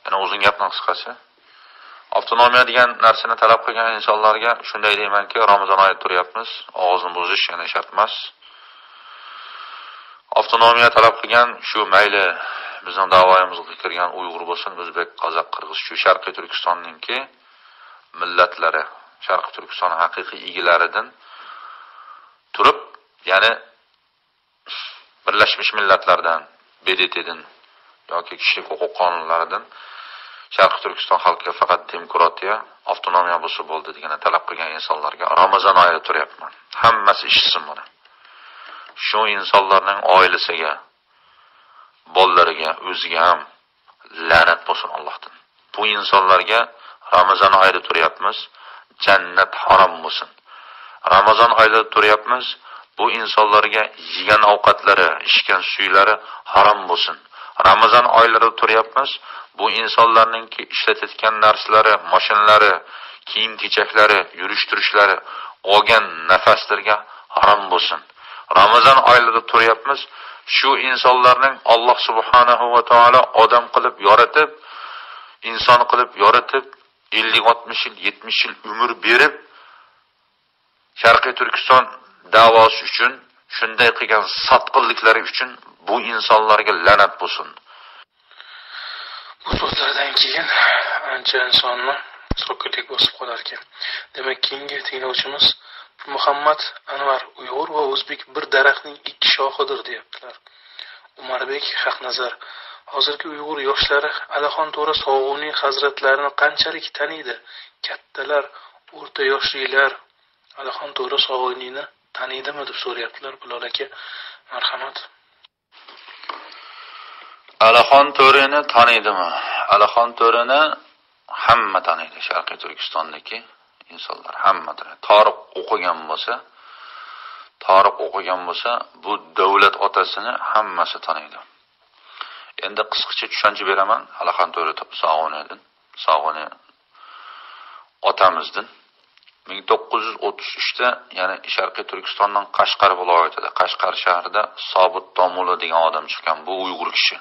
yana uzun gapning qisqasi avtonomiya degan narsani talab qilgan insonlarga shunday deymanki, Ramazon oyida turyapmiz, og'izni buzish yana shart emas. Avtonomiya talab qilgan shu mayli bizning da'voyimizga kirgan Uyg'ur bo'lsin, O'zbek, Qozoq, Qirg'iz, shu Sharqiy Turkistonninki millatlari, Sharqiy Turkiston haqiqiy egalaridan turib, ya'ni Birlashmiş Millatlardan, BDT'dan yoki kishilik huquq qonunlaridan Sharqiy Turkiston xalqiga faqat demokratiya, avtonomiya bo'lsa bo'ldi degan talab qilgan insonlarga Ramazon oyida turyapman. Hammasi eshitsin buni. Shu insonlarning oilasiga, bolalariga, o'ziga ham la'nat bo'lsin Allohdan. Bu insonlarga Ramazon oyida turyapmiz, jannat harom bo'lsin. Ramazon oyida turyapmiz, bu insonlarga yegan ovqatlari, ichgan suylari harom bo'lsin. Ramazon oylarida turyapmiz, bu insonlarningki ishlatayotgan narsalari, mashinalari, kiyim-kechaklari, yurish-turishlari, olgan nafaslarga harom bo'lsin. Ramazon oylarida turyapmiz, shu insonlarning Alloh subhanahu va taolo odam qilib yaratib, inson qilib yaratib, 50-60 yil, 70 yil umr berib, Sharqiy Turkiston da'vosi uchun, shunday qilgan sotqinliklari uchun bu insonlarga la'nat bo'lsin.
Bu so'zlardan keyin ancha insonni so'killik bosib qolar ekan. Demak, keyingi tinglovchimiz Muhammad Anvar Uyg'ur va o'zbek bir daraxtning ikki shoxidir deyaptilar. Umarbek Haqnazar: hozirgi Uyg'ur yoshlari Alixon To'ra Sog'uniy hazratlarini qanchalik taniydi? Kattalar, o'rta yoshlilar Alixon To'ra Sog'uniyni taniydimi deb so'rayaptilar. Bilol aka, marhamat.
Alixon To'rani taniydimi? Alixon To'rani hamma taniydi. Sharqiy Turkistondagi insonlar hamma taniydi. Tarix o'qigan bo'lsa, bu davlat otasini hammasi taniydi. Endi qisqacha tushuncha beraman Alixon To'ra Sog'uniy otamizdan 1933da, ya'ni Sharqiy Turkistonning Qashqar viloyatida, Qashqar shahrida Sobit Domula degan odam chiqqan. Bu Uyg'ur kishi.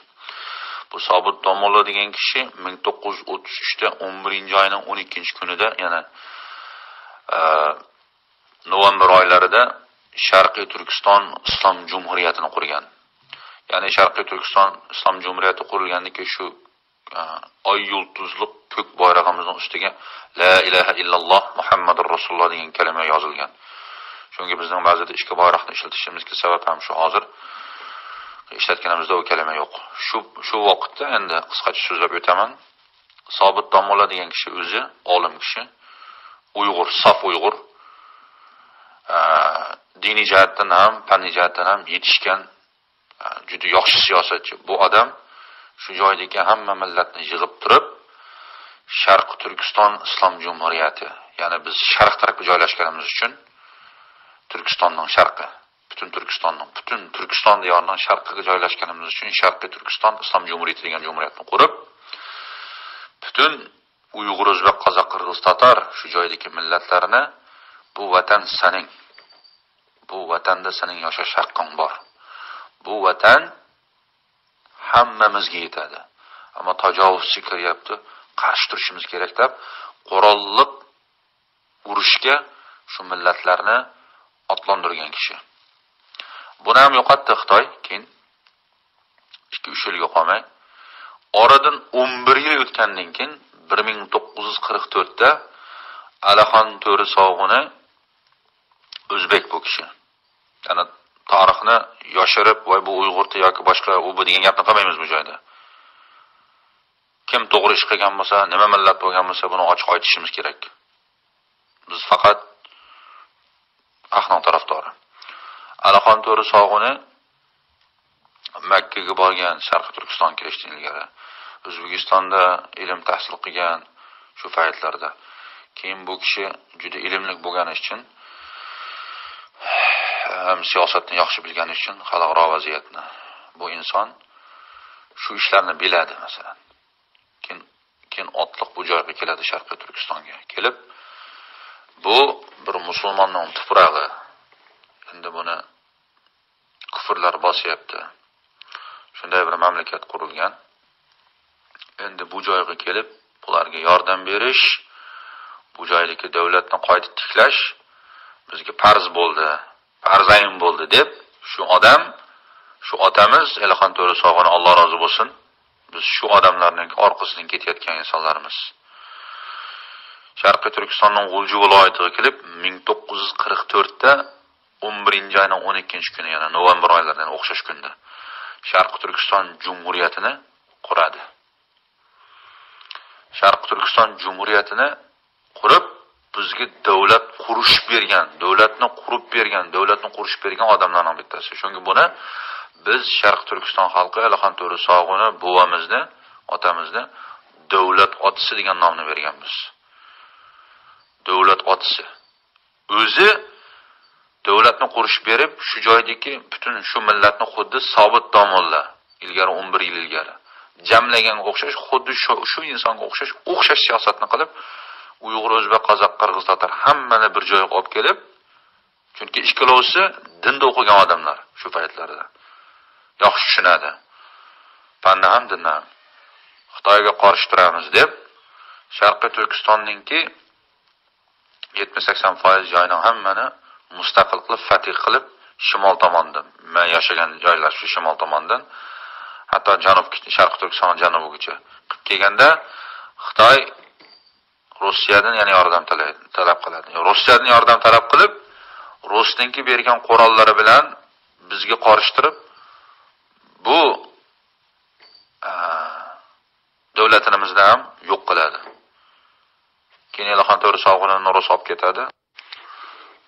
Bu Sobit Domula degan kishi 1933da 11-oyning 12-kunida, ya'ni november oylarida Sharqiy Turkiston Islom Jumhuriyatini qurgan. Ya'ni Sharqiy Turkiston Islom Jumhuriyati qurilgandan keyin shu oy yulduzli ko'k bayrog'imizning ustiga la ilaha illalloh Muhammadur Rasululloh degan kalima yozilgan. Chunki bizning ba'zida ikki bayroqni ishlatishimizga sabab ham shu, hozir ishlatganimizda u kalima yo'q. Shu vaqtda endi qisqacha so'zlab o'taman. Sobit Domula degan kishi o'zi olim kishi, Uyg'ur, saf Uyg'ur, diniy jihatdan ham, fanniy jihatdan ham yetishgan juda yaxshi siyosatchi. Bu odam shu joydagi hamma millatni yig'ib turib, Sharqiy Turkiston Islom Jumhuriyati, ya'ni biz sharq tarafga joylashganimiz uchun Turkistonning sharqi, butun Turkiston diyorining sharqiga joylashganimiz uchun Sharqiy Turkiston Islom Jumhuriyati degan jumhuriyatni qurib, butun Uyg'ur, O'zbek, Qozoq, Qirg'iz, Tatar shu joydagi millatlarni bu vatan sening, bu vatanda sening yashash haqqing bor. Bu vatan hammamizga yetadi. Ammo tajovuzchi kiryapti, qarshi turishimiz kerak deb qurolliq urushga shu millatlarni otlantirgan kishi. Buni ham yo'qotdi Xitoy keyin 2-3 yilga qolmay, oradan 11 yil o'tgandan keyin 1944 da Alaxon To'ri Sog'uni o'zbek bu kishi. Ya'ni tarixni yoshirib, voy bu Uyg'urti yoki boshqa u degan gapni qilmaymiz bu joyda. Kim to'g'ri ish qilgan bo'lsa, nima millat bo'lgan bo'lsa, buni ochiq aytishimiz kerak. Biz faqat haqning tarafdori. Alaxon To'ri Sog'uni Makka ga borgan, Sharq Turkistonga kirishdan ilgari O'zbekistonda ilm tahsil qilgan shu paytlarda. Keyin bu kishi juda ilmli bo'lgani uchun, siyosatni yaxshi bilgani uchun xalqaro vaziyatni bu inson shu ishlarni biladi masalan. Keyin otliq bu joyga keladi, Sharqiy Turkistonga kelib, bu bir musulmonning tuprog'i. Endi buni kufrlar bosyapti. Shunday bir mamlakat qurilgan. Endi bu joyga kelib, ularga yordam berish, bu joydagi davlatni qayta tiklash bizga farz bo'ldi, farzayn bo'ldi deb shu odam, shu otamiz Alaxon To'ri Sog'uni Alloh rozi bo'lsin, biz shu odamlarning orqasidan ketayotgan insonlarimiz. Sharqiy Turkistonning G'ulji viloyatiga kelib 1944 da 11-oyning 12-kuni, ya'ni noyabr oylaridan o'xshash kunda Sharqiy Turkiston Jumhuriyatini quradi. Sharqiy Turkiston Jumhuriyatini qurib, bizga davlat qurish bergan, davlatni qurish bergan odamlarning bittasi. Chunki buni biz Sharqiy Turkiston xalqi Alaxon To'ri Sog'uni buvamizni, otamizni davlat otisi degan nomni berganmiz. Davlat otisi. O'zi davlatni qurish berib, shu joydagi butun shu millatni xuddi Sobit domollar ilgari 11 yil ilgari jamlaganga o'xshash, xuddi shu insonga o'xshash siyosatni qilib, Uyg'ur, o'zbek, qozoq, qirg'iz, tatar hammani bir joyga olib kelib, chunki ikkalovsi dinda o'qigan odamlar shu paytlarda. Yaxshi tushunadi. Fanni ham dinni ham. Xitoyga qarshi turamiz deb Sharqiy Turkistonningki 70-80% joyning hammani mustaqil qilib, fatih qilib, shimol tomondan, men yashagan joylar shu shimol tomondan, hatto Sharqiy Turkiston janubigacha qilib kelganda Xitoy Rossiyadan yana yordam talab qiladi. Rossiyadan yordam talab qilib, Rusningki bergan qurollari bilan bizga qarshtirib, bu davlatimizni ham yo'q qiladi. Keyin Alaxon To'ri Sog'uni Nurus olib ketadi.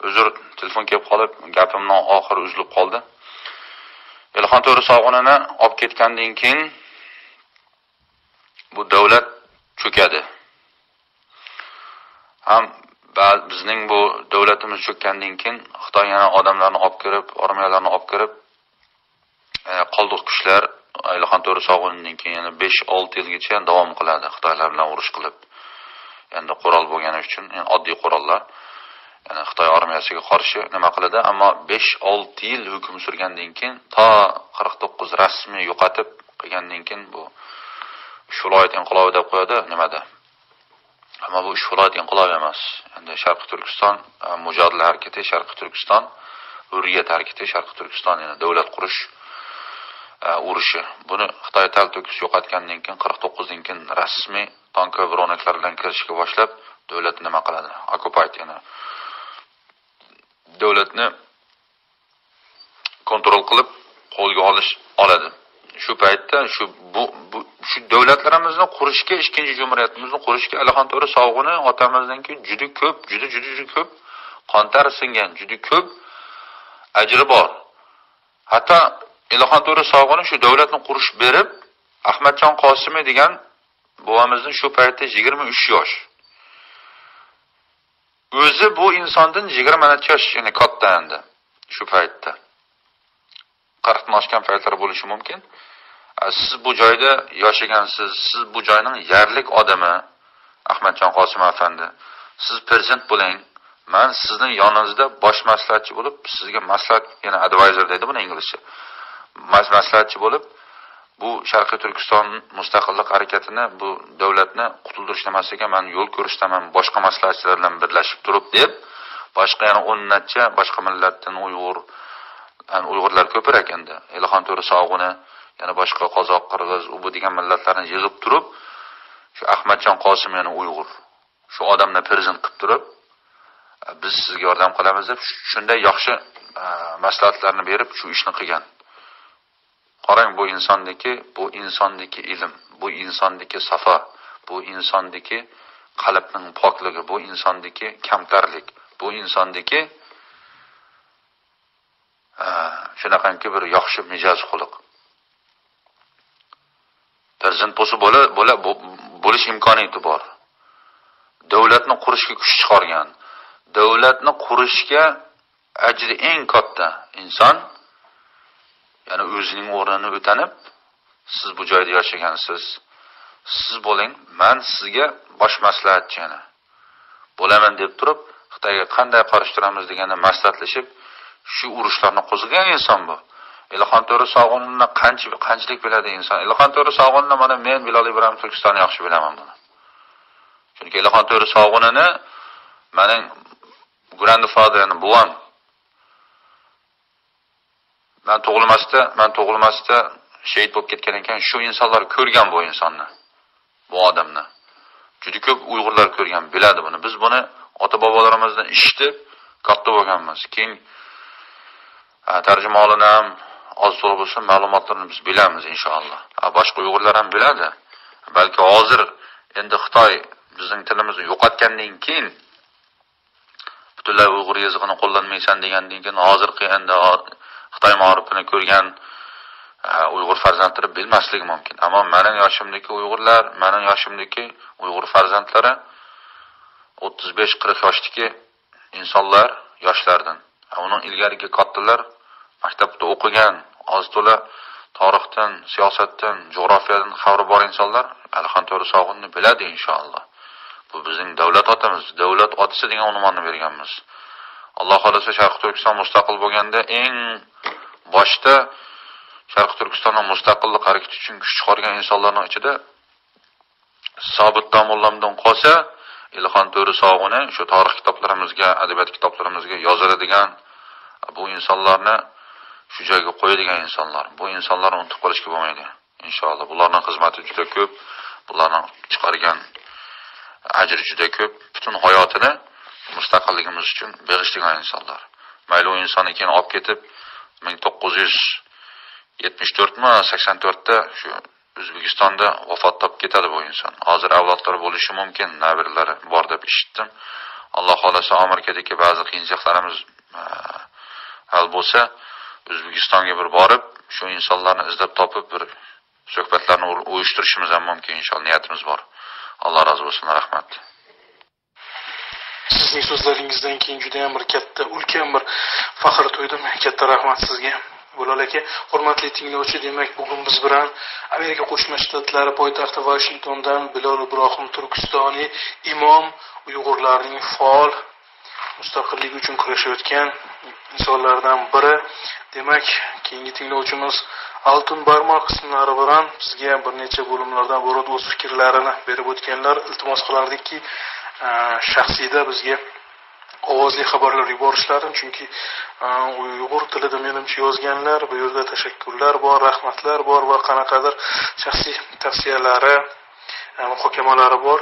Uzr, telefon kelib qolib, gapimning oxiri uzilib qoldi. Alaxon To'ri Sog'unini olib ketgandan keyin bu davlat cho'kadi. Ham bizning bu davlatimiz cho'kkandan keyin Xitoy yana odamlarni olib kirib, armiyalarni olib kirib, qoldiq kuchlar Alaxon To'ri Sog'unidan keyin yana 5-6 yilgacha davom qiladi Xitoylar bilan urush qilib. Endi qurol bo'lgani uchun, oddiy qurollar, ya'ni Xitoy armiyasiga qarshi nima qiladi, ammo 5-6 yil hukm surgandan keyin to 49 rasmiy yo'qotib qilgandan keyin bu viloyat inqilobi deb qo'yadi nimada. Ammo bu viloyat inqilobi emas. Endi Sharqiy Turkiston mujodala harakati, Sharqiy Turkiston hurriyat harakati, Sharqiy Turkiston yana davlat qurish urushi. Buni Xitoy talto'kis yo'qotgandan keyin 49dan keyin rasmiy tank va bronaklar bilan kirishga boshlab, davlat nima qiladi? Occupy, ya'ni davlatni kontrol qilib qo'lga oladi. Shu paytda shu davlatlarimizni qurishga, ikkinchi jumhuriyatimizni qurishga Alaxon To'ri Sog'uni otamizdanki juda ko'p qontar singan, juda ko'p ajri bor. Hatto Alaxon To'ri Sog'uni shu davlatni qurish berib, Ahmadjon Qosimi degan buvamizning shu paytda 23 yosh. O'zi bu insondan 20 yosh, ya'ni katta endi shu paytda. 40 dan oshgan paytlar bo'lishi mumkin. Siz bu joyda yashagansiz, siz bu joyning yerlik odami Ahmadjon Qosim afandi. Siz prezident bo'ling. Men sizning yoningizda bosh maslahatchi bo'lib, sizga maslahat, ya'ni advisor deydi buni inglizcha. Maslahatchi bo'lib, bu Sharqiy Turkiston mustaqillik harakatini, bu davlatni qutuldirish nimasiga men yo'l ko'rishdaman, boshqa maslahatchilar bilan birlashib turib deb, boshqa yana 10 boshqa millatdan Uyg'urlar ko'proq endi. Alaxon To'ri Sog'uni yana boshqa qozoq, qirg'iz, bu degan millatlarni yig'ib turib, shu Ahmadjon Qosim yana Uyg'ur. Shu odamni prezident qilib turib, biz sizga yordam qilamiz deb shunday yaxshi maslahatlarni berib shu ishni qilgan. Qarang, bu insondagi ilm, bu insondagi safa, bu insondagi qalbning pokligi, bu insondagi kamtarlik, bu insondagi shunaqangi bir yaxshi mijoz xuluq. Prezident bo'lsa bo'lish imkoniyati bor. Davlatni qurishga kuch chiqargan, davlatni qurishga ajri eng katta inson, ya'ni o'zining o'rnini o'tanib, siz bu joyda yashagansiz, siz bo'ling, men sizga bosh maslahatchi bo'laman deb turib, Xitoyga qanday qarshi turamiz deganni maslahatlashib, shu urushlarni qo'zg'agan inson bu. Ilhom To'ra Sog'unni qanchalik biladi inson. Ilhom To'ra Sog'unni mana men Bilol Ibrohim Turkistonni yaxshi bilaman buni. Chunki Ilhom To'ra Sog'unni mening grandfather'im, buvam. Men tug'ilmasda shahid bo'lib ketgan ekan, shu insonlar ko'rgan bu insonni, bu odamni. Juda ko'p Uyg'urlar ko'rgan, biladi buni. Biz buni ota-bobolarimizdan eshitib katta bo'lganmiz. Keyin tarjimonini ham oz-to'la bo'lsa ma'lumotlarni biz bilamiz inshaalloh. Boshqa Uyg'urlar ham biladi. Balki hozir endi Xitoy bizning tilimizni yo'qotgandan keyin butunlay Uyg'ur yozig'ini qo'llanmaysan degandan keyin hozirgi endi Xitoy ma'rifini ko'rgan Uyg'ur farzandlari bilmasligi mumkin. Ammo mening yoshimdagi Uyg'urlar, mening yoshimdagi Uyg'ur farzandlari 35-40 yoshdagi insonlar, yoshlardan. Uning ilgarigi kattalar maktabda o'qigan, oz-to'la tarixdan, siyosatdan, jo'g'rofiyadan xabari bor insonlar Ilhom To'ra Sog'unni biladi inshaalloh. Bu bizning davlat otamiz, davlat otasi degan unvonni berganmiz. Alloh xolasa Sharq Turkiston mustaqil bo'lganda eng boshda Sharq Turkistonning mustaqillik harakati uchun kuch chiqargan insonlarning ichida Sobit Domullamdan qolsa Ilhom To'ra Sog'uni shu tarix kitoblarimizga, adabiyot kitoblarimizga yoziladigan bu insonlarni shu joyga qo'yadigan insonlar. Bu insonlarni unutib qolishga bo'lmaydi. Inshaalloh bularning xizmati juda ko'p, bularning chiqargan ajri juda ko'p. Butun hayotini mustaqilligimiz uchun bag'ishlagan insonlar. Mayli u insonni keyin olib ketib 1974-84da shu O'zbekistonda vafot topib ketadi bu inson. Hozir avlodlar bo'lishi mumkin, nabiralari bor deb eshitdim. Alloh xolasa Amerikadagi ba'zi qiyinchiliklarimiz hal bo'lsa, O'zbekistonga bir borib, shu insonlarni izlab topib bir suhbatlarni uyushtirishimiz ham mumkin inshaalloh, niyatimiz bor. Alloh rozi bo'lsin, rahmat.
Sizning so'zlaringizdan keyin juda ham bir katta, ulkan bir faxr to'ydim. Katta rahmat sizga. Bilol aka, hurmatli tinglovchi, demak bugun biz bilan Amerika Qo'shma Shtatlari poytaxti Vashingtondan Bilol Ibrohim Turkistoniy imom, Uyg'urlarning faol mustaqillik uchun kurashayotgan insonlardan biri. Demak, keyingi tinglovchimiz Altun Barmoq qismlari bilan bizga bir necha bo'limlardan iborat o'z fikrlarini berib o'tganlar. Iltimos qilardikki, shaxsiyda bizga ovozli xabarlar yuborishlarim, chunki Uyg'ur tilida menimcha yozganlar, bu yerda tashakkurlar bor, rahmatlar bor va qanaqadir shaxsiy tavsiyalari, muhokamalari bor.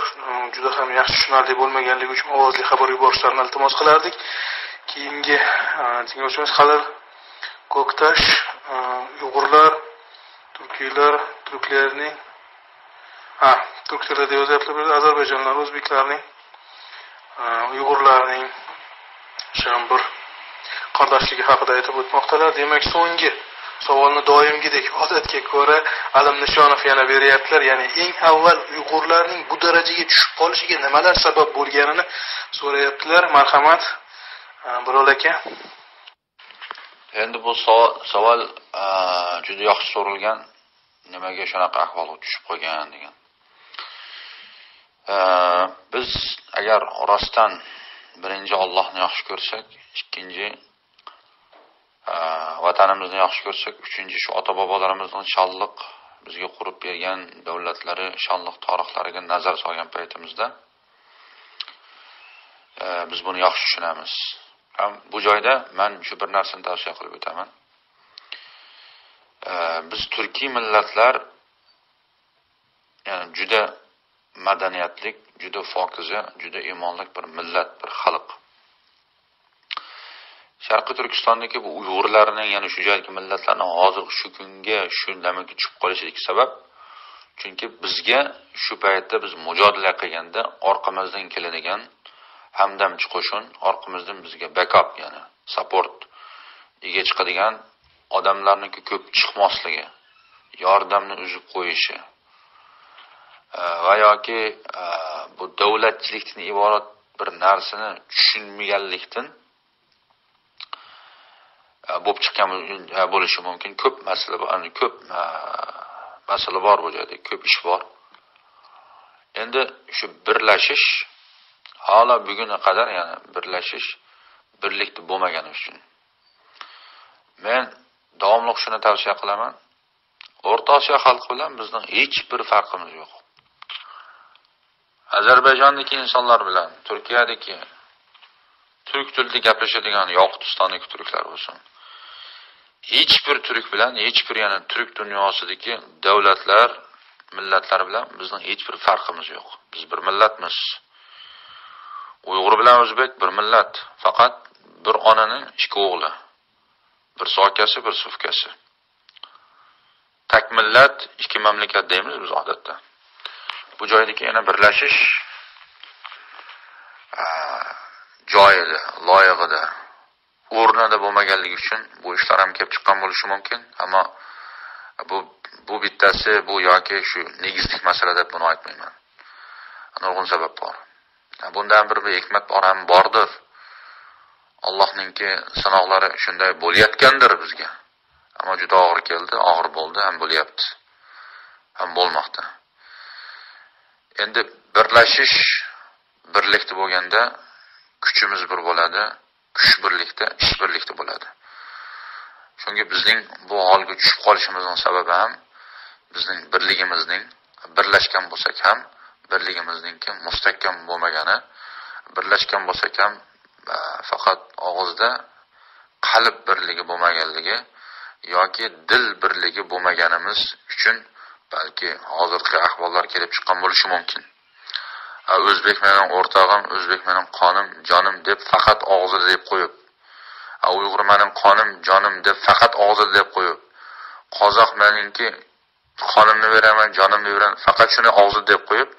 Juda ham yaxshi tushunarli bo'lmaganligi uchun ovozli xabar yuborishlarini iltimos qilardik. Keyingi tinglovchimiz Halil Ko'ktash, Uyg'urlar, turklarning turk tilida yozyapti, Ozarbayjonlar, o'zbeklarning, Uyg'urlarning bir qardoshligi haqida aytib o'tmoqdalar. Demak, so'nggi savolni doimgidek odatga ko'ra Alim Nishonov yana beryaptilar. Ya'ni eng avval Uyg'urlarning bu darajaga tushib qolishiga nimalar sabab bo'lganini so'rayaptilar. Marhamat, Bilol aka.
Endi bu savol juda yaxshi so'rilgan. Nimaga shunaqa ahvolga tushib qolgan degan. Biz agar rostdan birinchi Allohni yaxshi ko'rsak, ikkinchi vatanimizni yaxshi ko'rsak, uchinchi shu ota-bobolarimizning shonliq bizga qurib bergan davlatlari, shonliq tarixlariga nazar solgan paytimizda biz buni yaxshi tushunamiz. Bu joyda men shu bir narsani tavsiya qilib o'taman. Biz turkiy millatlar yani juda madaniyatlik, juda fokiza, juda iymonlik bir millat, bir xalq. Sharqiy Turkistondagi bu Uyg'urlarning, ya'ni shu joydagi millatlarning hozir shu kunga shu namaga tushib qolishiga sabab, chunki bizga shu paytda biz mujodala qilganda orqamizdan keladigan hamdamchi qo'shin, orqamizdan bizga backup, ya'ni support ega chiqadigan odamlarniki ko'p chiqmasligi, yordamni uzib qo'yishi va yoki bu davlatchilikdan iborat bir narsani tushunmaganlikdan bo'lib chiqqan bo'lishi mumkin. Ko'p masala bor bu yerda, ko'p ish bor. Endi shu birlashish hala buguna qadar, ya'ni birlashish, birlikda bo'lmagani uchun men davomli shuni tavsiya qilaman. O'rta Osiyo xalqi bilan bizning hech bir farqimiz yo'q. Ozarbayjondagi insonlar bilan, Turkiyadagi turk tilida gaplashadigan Yoqutistondagi turklar bo'lsin, hech bir turk bilan, hech bir yana turk dunyosidagi davlatlar, millatlar bilan bizning hech bir farqimiz yo'q. Biz bir millatmiz. Uyg'ur bilan o'zbek bir millat, faqat bir onaning ikki o'g'li, bir sokasi, bir sufkasi. Tak millat, ikki mamlakat deymiz biz odatda. Bu joydagi yana birlashish joyida, loyig'ida, o'rnida bo'lmaganligi uchun bu ishlar ham kelib chiqqan bo'lishi mumkin, ammo bu bittasi bu yoki shu negizlik masala deb buni aytmayman. Nurg'un sabab bor. Bundan bir hikmat bor ham bordir. Allohningki sinoqlari shunday bo'layotgandir bizga. Ammo juda og'ir keldi, og'ir bo'ldi, ham bo'lyapti. Ham bo'lmoqda. Endi birlashish, birlikda bo'lganda kuchimiz bir bo'ladi, kuch birlikda, ish birlikda bo'ladi. Chunki bizning bu holga tushib qolishimizning sababi ham bizning birligimizning, birlashgan bo'lsak ham birligimizningki mustahkam bo'lmagani, birlashgan bo'lsak ham faqat og'izda qalb birligi bo'lmaganligi yoki dil birligi bo'lmaganimiz uchun balki hozirgi ahvollar kelib chiqqan bo'lishi mumkin. O'zbek mening o'rtog'im, o'zbek mening qonim, jonim deb faqat og'zida deb qo'yib, Uyg'ur mening qonim, jonim deb faqat og'zida deb qo'yib, qozoq meningki qonimni beraman, jonimni beraman, faqat shuni og'zida deb qo'yib,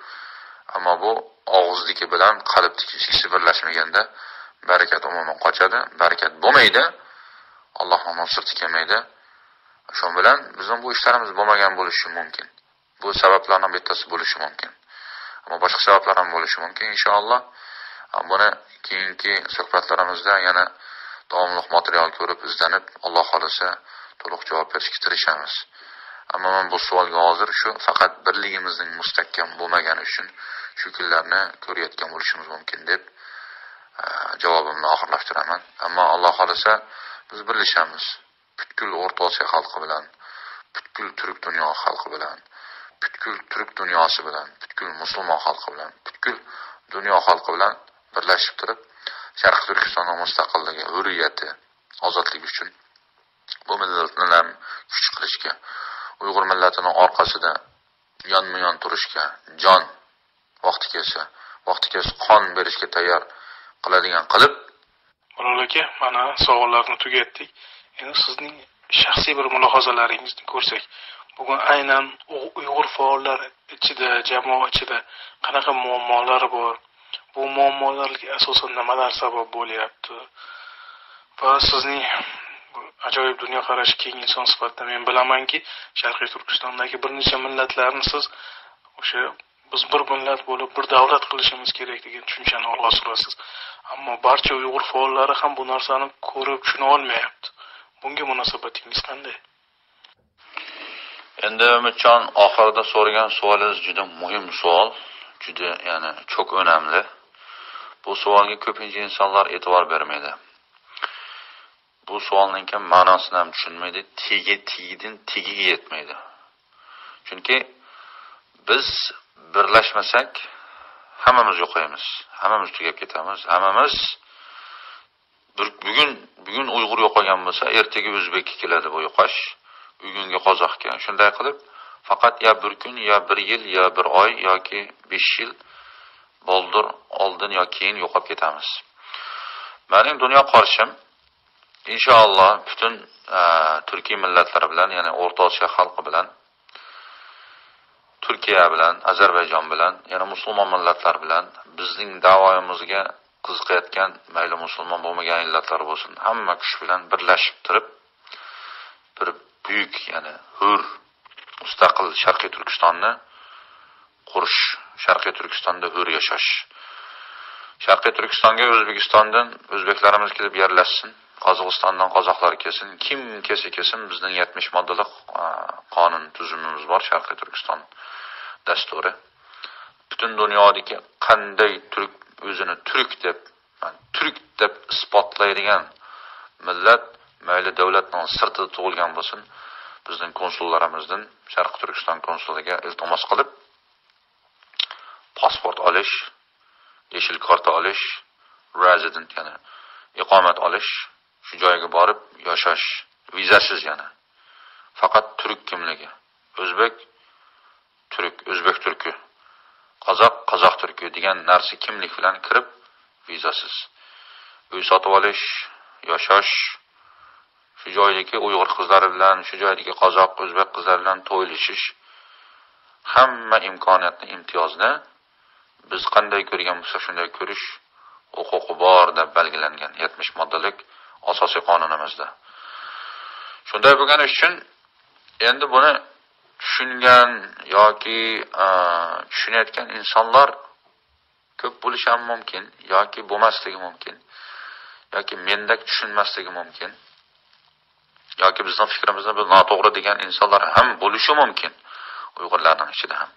ammo bu og'izdagi bilan qalbdagi ikkisi birlashmaganda barakat umuman qochadi, barakat bo'lmaydi, Allohning nusrati kelmaydi. Shu bilan bizning bu ishlarimiz bo'lmagan bo'lishi mumkin. Bu sabablarning bittasi bo'lishi mumkin. Ammo boshqa sabablar ham bo'lishi mumkin inshaalloh. Buni keyingi suhbatlarimizda yana davomli material ko'rib, izlanib, Alloh xolasa to'liq javob berishga tirishamiz. Ammo men bu savolga hozir shu faqat birligimizning mustahkam bo'lmagani uchun shu kunlarni ko'rayotgan bo'lishimiz mumkin deb javobimni oxirlashtiraman. Ammo Alloh xolasa biz birlashamiz. Butkul O'rta Osiyo xalqi bilan, butkul turk dunyo xalqi bilan, butkul turk dunyosi bilan, butkul musulmon xalqi bilan, butkul dunyo xalqi bilan birlashib turib, Sharqiy Turkistonning mustaqilligi, hurriyati, ozodligi uchun bu millatni ham kuch qilishga, Uyg'ur millatining orqasida yonma-yon turishga, jon vaqti kelsa qon berishga tayyor qiladigan qilib.
Malol aka, mana savollarni tugatdik. Endi sizning shaxsiy bir mulohazalaringizni ko'rsak, bugun aynan Uyg'ur faollar ichida, jamoa ichida qanaqa muammolar bor? Bu muammolarga asosan nimalar sabab bo'lyapti? Va sizning ajoyib dunyoqarashi keng inson sifatida men bilamanki, Sharqiy Turkistondagi bir necha millatlarni siz o'sha biz bir millat bo'lib bir davlat qilishimiz kerak degan tushunchani olg'a surasiz. Ammo barcha Uyg'ur faollari ham bu narsani ko'rib tushuna olmayapti. Bunga munosabatingiz qanday?
Endi Umidjon, oxirida so'ragan savolingiz juda muhim savol, juda ya'ni çok önemli. Bu savolga ko'pincha insonlar e'tibor bermaydi. Bu savolning ham ma'nosini ham tushunmaydi, tegiga yetmaydi. Chunki biz birlashmasak hammamiz yo'qaymiz, hammamiz tugab ketamiz, hammamiz bugun Uyg'ur yo'qolgan bo'lsa, ertaga o'zbekka keladi bu yo'qash. ugunga qozoqga. Shunday qilib, faqat ya bir kun, ya bir yil, ya bir oy yoki 5 yil boldir oldin yoki keyin yo'qolib ketamiz. Mening dunyo qarashim inshaalloh butun Turkiy millatlari bilan, ya'ni O'rta Osiyo xalqi bilan, Turkiya bilan, Ozarbayjon bilan, yana musulmon millatlar bilan bizning da'voyimizga qiziqayotgan, mayli musulmon bo'lmagan millatlar bo'lsin, hamma kuch bilan birlashib turib, bir buyuk, ya'ni hur, mustaqil Sharqiy Turkistonni qurish, Sharqiy Turkistonda hur yashash. Sharqiy Turkistonga O'zbekistondan o'zbeklarimiz kelib yerlashsin, Qozog'istondan qozoqlar kelsin, kim kelsa bizning 70 moddalik qonun tuzumimiz bor, Sharqiy Turkiston dasturi. Butun dunyodagi qanday turk o'zini turk deb isbotlaydigan millat, mayli davlatning sirtida tug'ilgan bo'lsin, bizning konsullarimizdan Sharqiy Turkiston konsuliga iltimos qilib pasport olish, yeşil karta olish, resident, ya'ni iqomat olish, shu joyga borib yashash, vizasiz yana. Faqat turk kimligi. O'zbek turki, qozoq turki degan narsa kimlik bilan kirib vizasiz. Uy sotib olish, yashash, shu joydagi Uyg'ur qizlari bilan, shu joydagi qozoq, o'zbek qizlari bilan to'ylashish, hamma imkoniyatni, imtiyozni biz qanday ko'rgan bo'lsa shunday ko'rish huquqi bor deb belgilangan 70 moddalik asosiy qonunimizda. Shunday bo'lgani uchun endi buni tushungan yoki tushunayotgan insonlar ko'p bo'lishi ham mumkin, yoki bo'lmasligi mumkin, yoki mendek tushunmasligi mumkin, yoki bizning fikrimizni bir noto'g'ri degan insonlar ham bo'lishi mumkin, Uyg'urlarning ichida ham.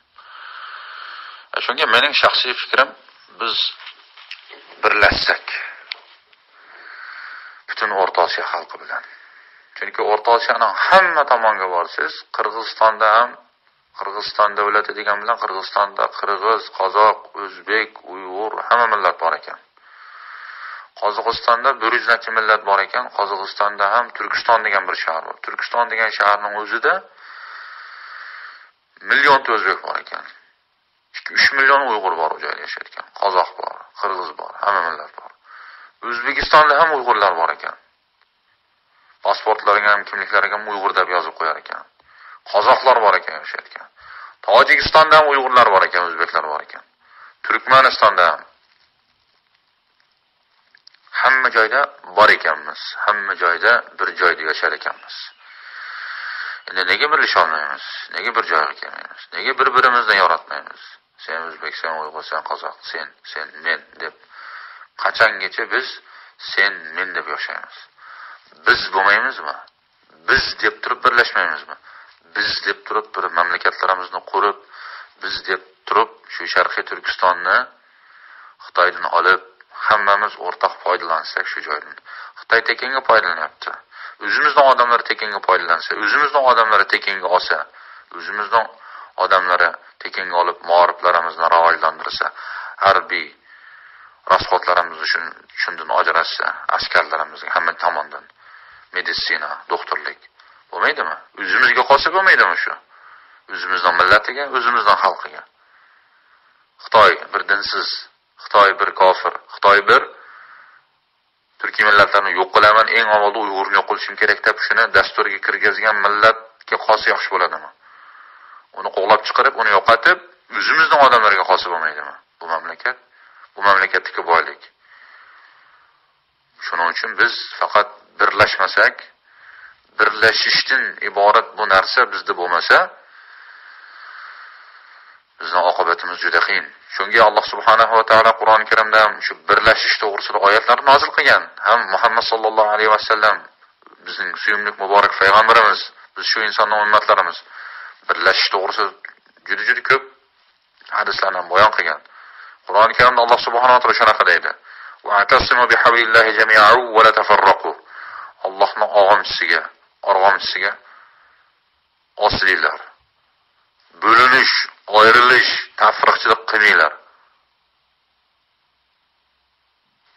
Shunga mening shaxsiy fikrim, biz birlashsak butun O'rta Osiyo xalqi bilan. Chunki O'rta Osiyoning hamma tomonga borsiz, Qirg'izistonda ham Qirg'iziston davlati degan bilan Qirg'izistonda qirg'iz, qozoq, o'zbek, uyg'ur hamma millat bor ekan. Qozog'istonda 100 necha millat bor ekan. Qozog'istonda ham Turkiston degan bir shahar bor. Turkiston degan shaharning o'zida millionta o'zbek bor ekan. 2-3 million uyg'ur bor u joyda yashayotgan. Qozoq bor, qirg'iz bor, hamma millat bor. O'zbekistonda ham uyg'urlar bor ekan. Pasportlariga ham, kimliklariga ham uyg'ur deb yozib qo'yar ekan. Qozoqlar bor ekan yashayotgan. Tojikistonda ham uyg'urlar bor ekan, o'zbeklar bor ekan. Turkmanistonda ham. Hamma joyda bor ekanmiz. Hamma joyda bir joyda yashar ekanmiz. Endi nega birlasha olmaymiz? Nega bir joyga kelmaymiz? Nega bir-birimizni yoratmaymiz? Sen o'zbek, sen uyg'ur, sen qozoq, sen men deb qachongacha biz sen men deb yashaymiz? Biz bo'lmaymizmi? Biz deb turib birlashmaymizmi? Biz deb turib bir mamlakatlarimizni qurib, biz deb turib shu Sharqiy Turkistonni Xitoydan olib hammamiz o'rtaq foydalansak shu joydan. Xitoy tekinga foydalanyapti. O'zimizning odamlar tekinga foydalansa, o'zimizning odamlar tekinga olsa, o'zimizning odamlari tekinga olib ma'riflarimizni rivojlantirsa, harbiy rasxotlarimizni shundan ajratsa, askarlarimizga hamma tomondan meditsina, doktorlik bo'lmaydimi? O'zimizga qolsa bo'lmaydimi shu? O'zimizning millatiga, o'zimizning xalqiga. Xitoy bir dinsiz, Xitoy bir kofir, Xitoy bir Turkiy millatlarni yo'q qilaman, eng avvalda Uyg'urni yo'q qilishim kerak deb shuni dasturga kirgizgan millatga qolsa yaxshi bo'ladimi? Uni qo'g'lab chiqarib, uni yo'qotib, o'zimizning odamlarga qolsa bo'lmaydimi? Bu mamlakatdagi boylik. Shuning uchun biz faqat birlashmasak, birlashishdan iborat bu narsa bizda bo'lmasa, bizning oqibatimiz juda qiyin. Shunga Alloh subhanahu va taolo Qur'oni Karimda shu birlashish to'g'risida oyatlar nozil qilgan. Ham Muhammad sallallohu alayhi va sallam bizning suyumli muborak payg'ambarimiz, biz shu insonning ummatlarimiz birlashish to'g'risida juda ko'p hadislarni bayon qilgan. Qur'oni Karimda Alloh subhanahu va taolo shunaqa deydi: "Wa'tasimu bihablillahi jami'an wa la tafarraqu." Allohning arg'amchisiga osilinglar. Bo'linish, ayrilish, tafriqchilik qilmanglar.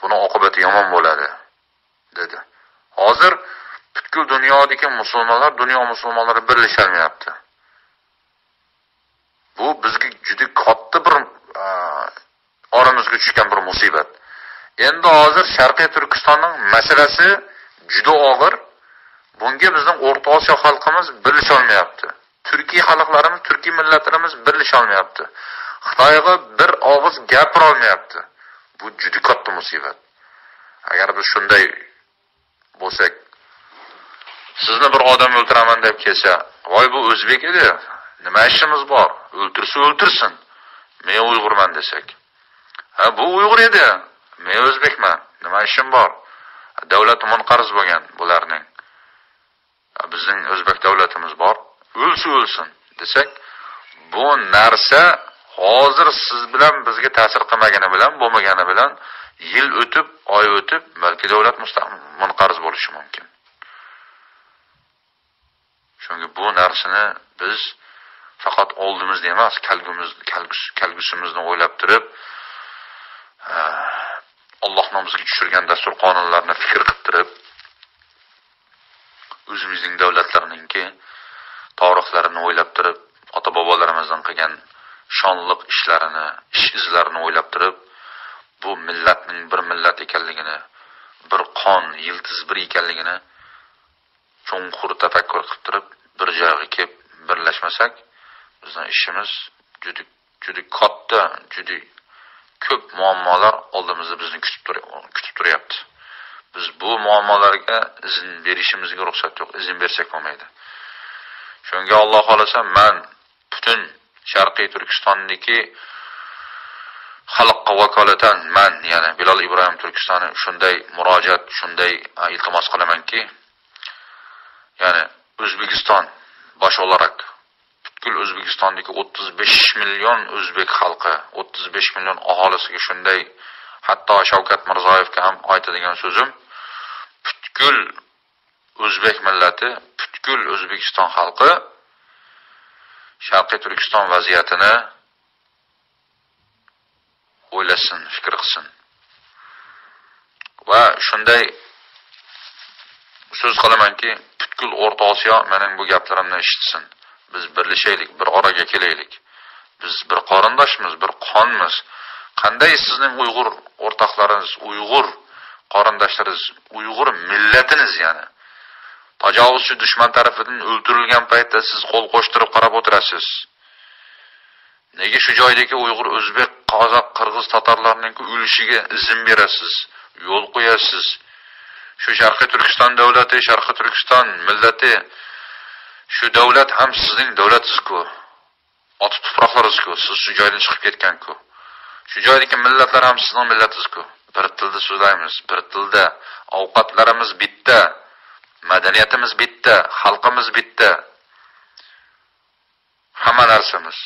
Buni oqibati yomon bo'ladi, dedi. Hozir butkul dunyodagi musulmonlar, dunyo musulmonlari birlasholmayapti. Bu bizga juda katta bir oramizga tushgan bir musibat. Endi hozir Sharqiy Turkistonning masalasi juda og'ir. Bunga bizning O'rta Osiyo xalqimiz birlasholmayapti. Turkiy xalqlarimiz, Turkiy millatlarimiz birlasholmayapti. Xitoyga bir og'iz gapira olmayapti. Bu juda katta musibat. Agar biz shunday bo'lsak, sizni bir odam o'ldiraman deb kelsa, voy bu o'zbek edi, nima ishimiz bor? O'ltirsa o'ltirsin. Men Uyg'urman desak. Ha, bu Uyg'ur edi, men o'zbekman, nima ishim bor? Davlat munqarz bo'lgan bularning. Bizning o'zbek davlatimiz bor, o'lsa o'lsin desak, bu narsa hozir siz bilan bizga ta'sir qilmagani bilan, bo'lmagani bilan yil o'tib, oy o'tib, balki davlat munqarz bo'lishi mumkin. Chunki bu narsani biz faqat oldimizda emas, kelgusimizni o'ylab turib, Alloh nomimizga tushirgan dastur qonunlarni fikr qilib turib, o'zimizning davlatlariningki tarixlarini o'ylab turib, ota-bobolarimizdan qilgan shonliq ishlarini, ish izlarini o'ylab turib, bu millatning bir millat ekanligini, bir qon, yildiz bir ekanligini cho'nqur tafakkur qilib turib, bir joyga kelib birlashmasak, bizning ishimiz juda katta, juda ko'p muammolar oldimizda bizni kutib turyapti. Biz bu muammolarga izn berishimizga ruxsat yo'q, izn bersak bo'lmaydi. Shunga Alloh xolasa men butun Sharqiy Turkistondagi xalqqa vakolatan men, ya'ni Bilol Ibrohim Turkistoni shunday murojaat, shunday iltimos qilamanki, ya'ni O'zbekiston bosh olarak butkul O'zbekistondagi 35 million o'zbek xalqi, 35 million aholisiga shunday, hatto Shavkat Mirziyoyevga ham aytadigan so'zim, butkul o'zbek millati, butkul O'zbekiston xalqi Sharqiy Turkiston vaziyatini o'ylasin, fikr qilsin. Va shunday so'z qilamanki, butkul O'rta Osiyo mening bu gaplarimni eshitsin. Biz birlashaylik, bir oraga kelaylik. Biz bir qarindoshmiz, bir qonmiz. Qanday sizning Uyg'ur o'rtoqlaringiz, Uyg'ur qarindoshlaringiz, Uyg'ur millatiniz yani. Tajovuzchi dushman tarafidan o'ldirilgan paytda siz qo'l qo'shtirib qarab o'tirasiz. Nega shu joydagi Uyg'ur, o'zbek, qozoq, qirg'iz, tatarlarning o'lishiga izn berasiz, yo'l qo'yasiz? Shu Sharqiy Turkiston davlati, Sharqiy Turkiston millati, shu davlat ham sizning davlatingiz-ku. Ota tuproqlaringiz-ku, siz shu joydan chiqib ketgan-ku. Shu joydagi millatlar ham sizning millatingiz-ku. Bir tilda so'zlaymiz, bir tilda, ovqatlarimiz bitta, madaniyatimiz bitta, xalqimiz bitta. Hamma narsamiz.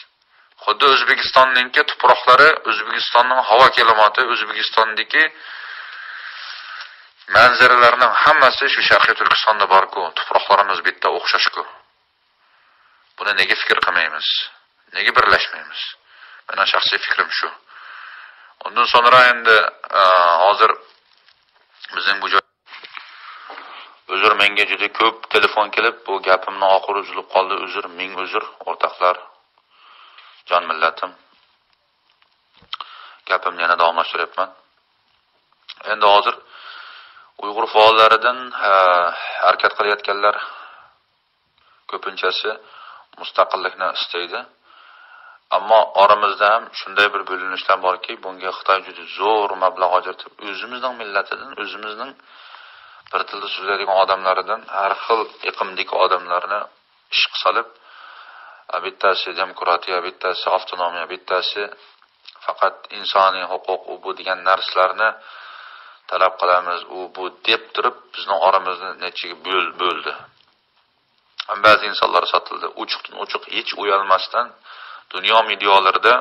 Xuddi O'zbekistonningki tuproqlari, O'zbekistonning havo kelomati, O'zbekistondagi manzaralarning hammasi shu Sharqiy Turkistonda bor-ku, tuproqlarimiz bitta, o'xshash-ku. Buni nega fikr qilmaymiz? Nega birlashmaymiz? Mening shaxsiy fikrim shu. Undan sonra endi hozir bizning bu joy uzr, menga juda ko'p telefon kelib, bu gapimni oxiri uzilib qoldi. Uzr, ming uzr, o'rtoqlar, jon millatim. Gapimni yana davomlashtiryapman. Endi hozir Uyg'ur faollaridan harakat qilayotganlar ko'pinchasi mustaqillikni istaydi. Ammo oramizda ham shunday bir bo'linishlar borki, bunga Xitoy juda zo'r mablag' ajratib, o'zimizning millatidan, o'zimizning bir tilda so'zlaydigan odamlaridan, har xil iqimdagi odamlarni ish qilib, bittasi demokratiya, bittasi avtonomiya, bittasi faqat insoniy huquq, u bu degan narsalarni talab qilamiz, u bu deb turib, bizning oramizni nechaga bo'ldi. Ba'zi insonlar sotildi, ochiq hech uyalmasdan dunyo medialarida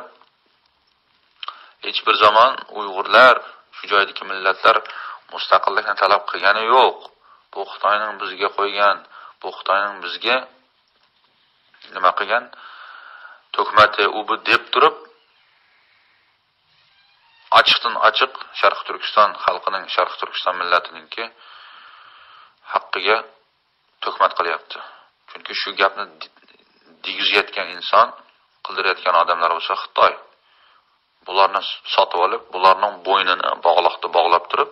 hech bir zaman Uyg'urlar, shu joydagi millatlar mustaqillikni talab qilgani yo'q. Bu Xitoyning bizga qo'ygan, bu Xitoyning bizga nima qilgan to'kmati, u bu deb turib, ochiqdan ochiq Sharq Turkiston xalqining, Sharq Turkiston millatiningki haqqiga tuhmat qilyapti. Chunki shu gapni degizayotgan inson, qildirayotgan odamlar bo'lsa Xitoy. Bularni sotib olib, bularning bo'ynini bog'lab turib,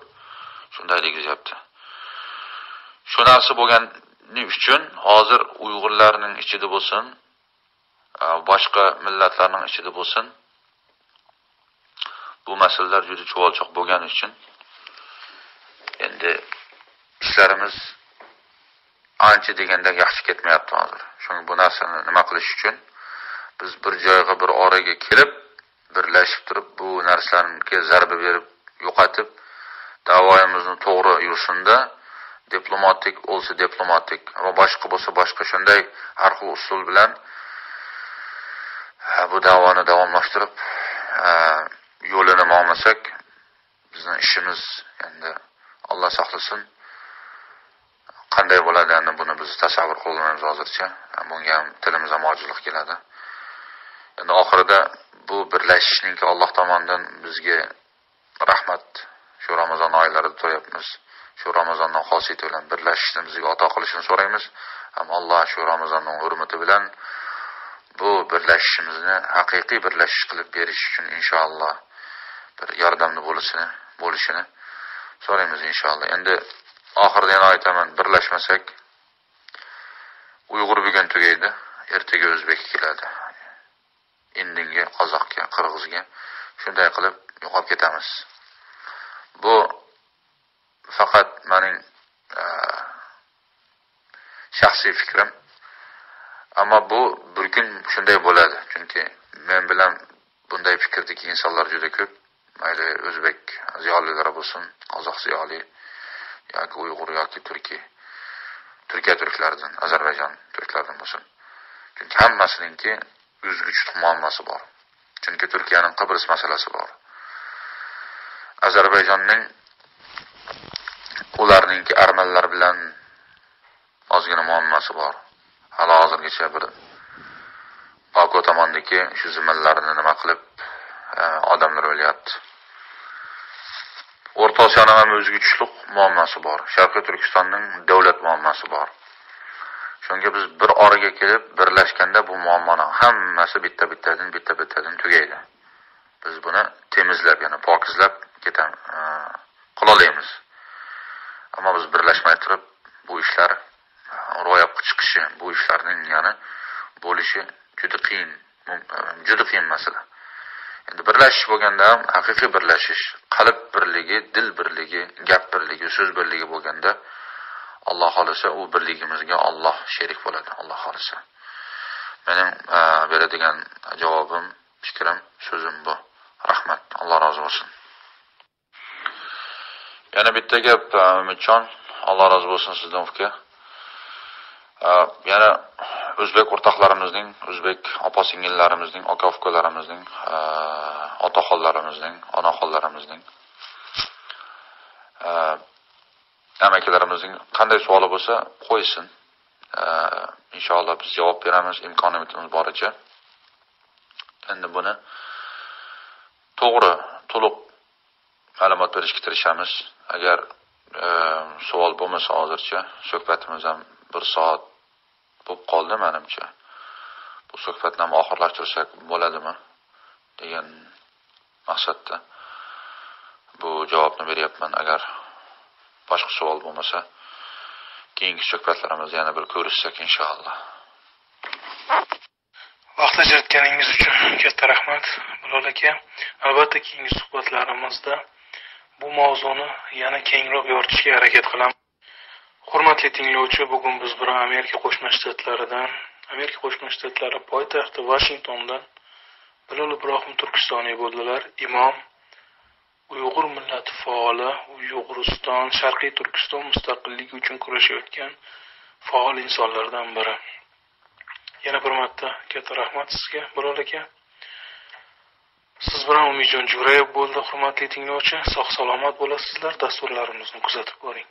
shunday degizyapti. Shu narsa bo'lgani uchun hozir Uyg'urlarning ichida bo'lsin, boshqa millatlarning ichida bo'lsin, bu masalalar juda chuvalchoq bo'lgani uchun endi ishlarimiz ancha deganda yaxshi ketmayapti hozir. Chunki bu narsani nima qilish uchun biz bir joyga, bir oraga kelib, birlashib turib, bu narsalarga zarba berib, yo'qotib, da'voyimizni to'g'ri yursinda, diplomatik bo'lsa diplomatik va boshqa bo'lsa boshqa shunday har xil usul bilan bu da'voni davomlashtirib yo'lini olmasak, bizning ishimiz endi Alloh saqlasin qanday bo'ladi endi buni biz tasavvur qilolmaymiz hozircha. Bunga ham tilimiz ham ojizlik keladi. Endi oxirida bu birlashishninki Alloh tomonidan bizga rahmat. Shu Ramazon oylarida to'yapmiz. Shu Ramazonning xosiyati bilan birlashishni bizga ato qilishini so'raymiz. Ham Alloh shu Ramazonning hurmati bilan bu birlashishimizni haqiqiy birlashish qilib berish uchun inshaalloh bir yordamni bo'lishini so'raymiz inshaalloh. Endi oxirida yana aytaman, birlashmasak Uyg'ur bugun tugaydi, ertaga o'zbek keladi. Indinga, qozoqqa, qirg'izga shunday qilib yo'qolib ketamiz. Bu faqat mening shaxsiy fikrim. Ammo bu bir kun shunday bo'ladi. Chunki men bilan bunday fikrdagi insonlar juda ko'p. Mayli o'zbek ziyolilari bo'lsin, qozoq ziyoli yoki Uyg'ur yoki Turkiya turklaridan, Ozarbayjon turklaridan bo'lsin. Chunki hammasininki o'zguch muammosi bor. Chunki Turkiyaning Qibros masalasi bor. Ozarbayjonning ularningki armanlar bilan ozgina muammosi bor. Hali hozirgacha bir Baku tomondagi shu ziminlarni nima qilib odamlar o'lyapti. O'rta Osiyoning ham o'zguchlik muammosi bor. Sharqiy Turkistonning davlat muammosi bor. Shunga biz bir oraga kelib birlashganda bu muammoning hammasi bitta-bittadan tugaydi. Biz buni temizlab, yana pokizlab qilolaymiz. Ammo biz birlashmay turib bu ishlar ro'yobga chiqishi, bu ishlarning yana bo'lishi juda qiyin masala. Endi birlashish bo'lganda ham haqiqiy birlashish, qalb birligi, dil birligi, gap birligi, so'z birligi bo'lganda Alloh xolisa u birligimizga Alloh sherik bo'ladi, Alloh xolisa. Mening beradigan javobim, fikrim, so'zim bu. Rahmat, Alloh rozi bo'lsin. Yana bitta gap, Umidjon, Alloh rozi bo'lsin sizdan uka. Yana o'zbek o'rtoqlarimizning, o'zbek opa-singillarimizning, aka-ukalarimizning, otaxonlarimizning, onaxonlarimizning, amakalarimizning qanday savoli bo'lsa qo'ysin. Inshaalloh biz javob beramiz imkoniyatimiz boricha. Endi buni to'g'ri, to'liq ma'lumot berishga tirishamiz. Agar savol bo'lmasa hozircha suhbatimiz ham 1 soat bo'lib qoldi menimcha. Bu suhbatni ham oxirlashtirsak bo'ladimi degan maqsadda bu javobni beryapman. Agar boshqa savol bo'lmasa, keyingi suhbatlarimizda yana bir ko'rishsak inshaalloh.
Vaqt ajratganingiz uchun katta rahmat, Bilol aka. Albatta keyingi suhbatlarimizda bu mavzuni yana kengroq yoritishga harakat qilamiz. Hurmatli tinglovchi, bugun biz bilan Amerika Qo'shma Shtatlari poytaxti Washingtondan Bilol Ibrohim Turkistoniy bo'ldilar. Imom, Uyg'ur millati faoli, Uyg'uriston, Sharqiy Turkiston mustaqilligi uchun kurashayotgan faol insonlardan biri. Yana bir marta katta rahmat sizga, Bilol aka. Siz bilan Umidjon Jo'rayev bo'ldi, hurmatli tinglovchi. Sog' salomat bo'lasizlar, dasturlarimizni kuzatib boring.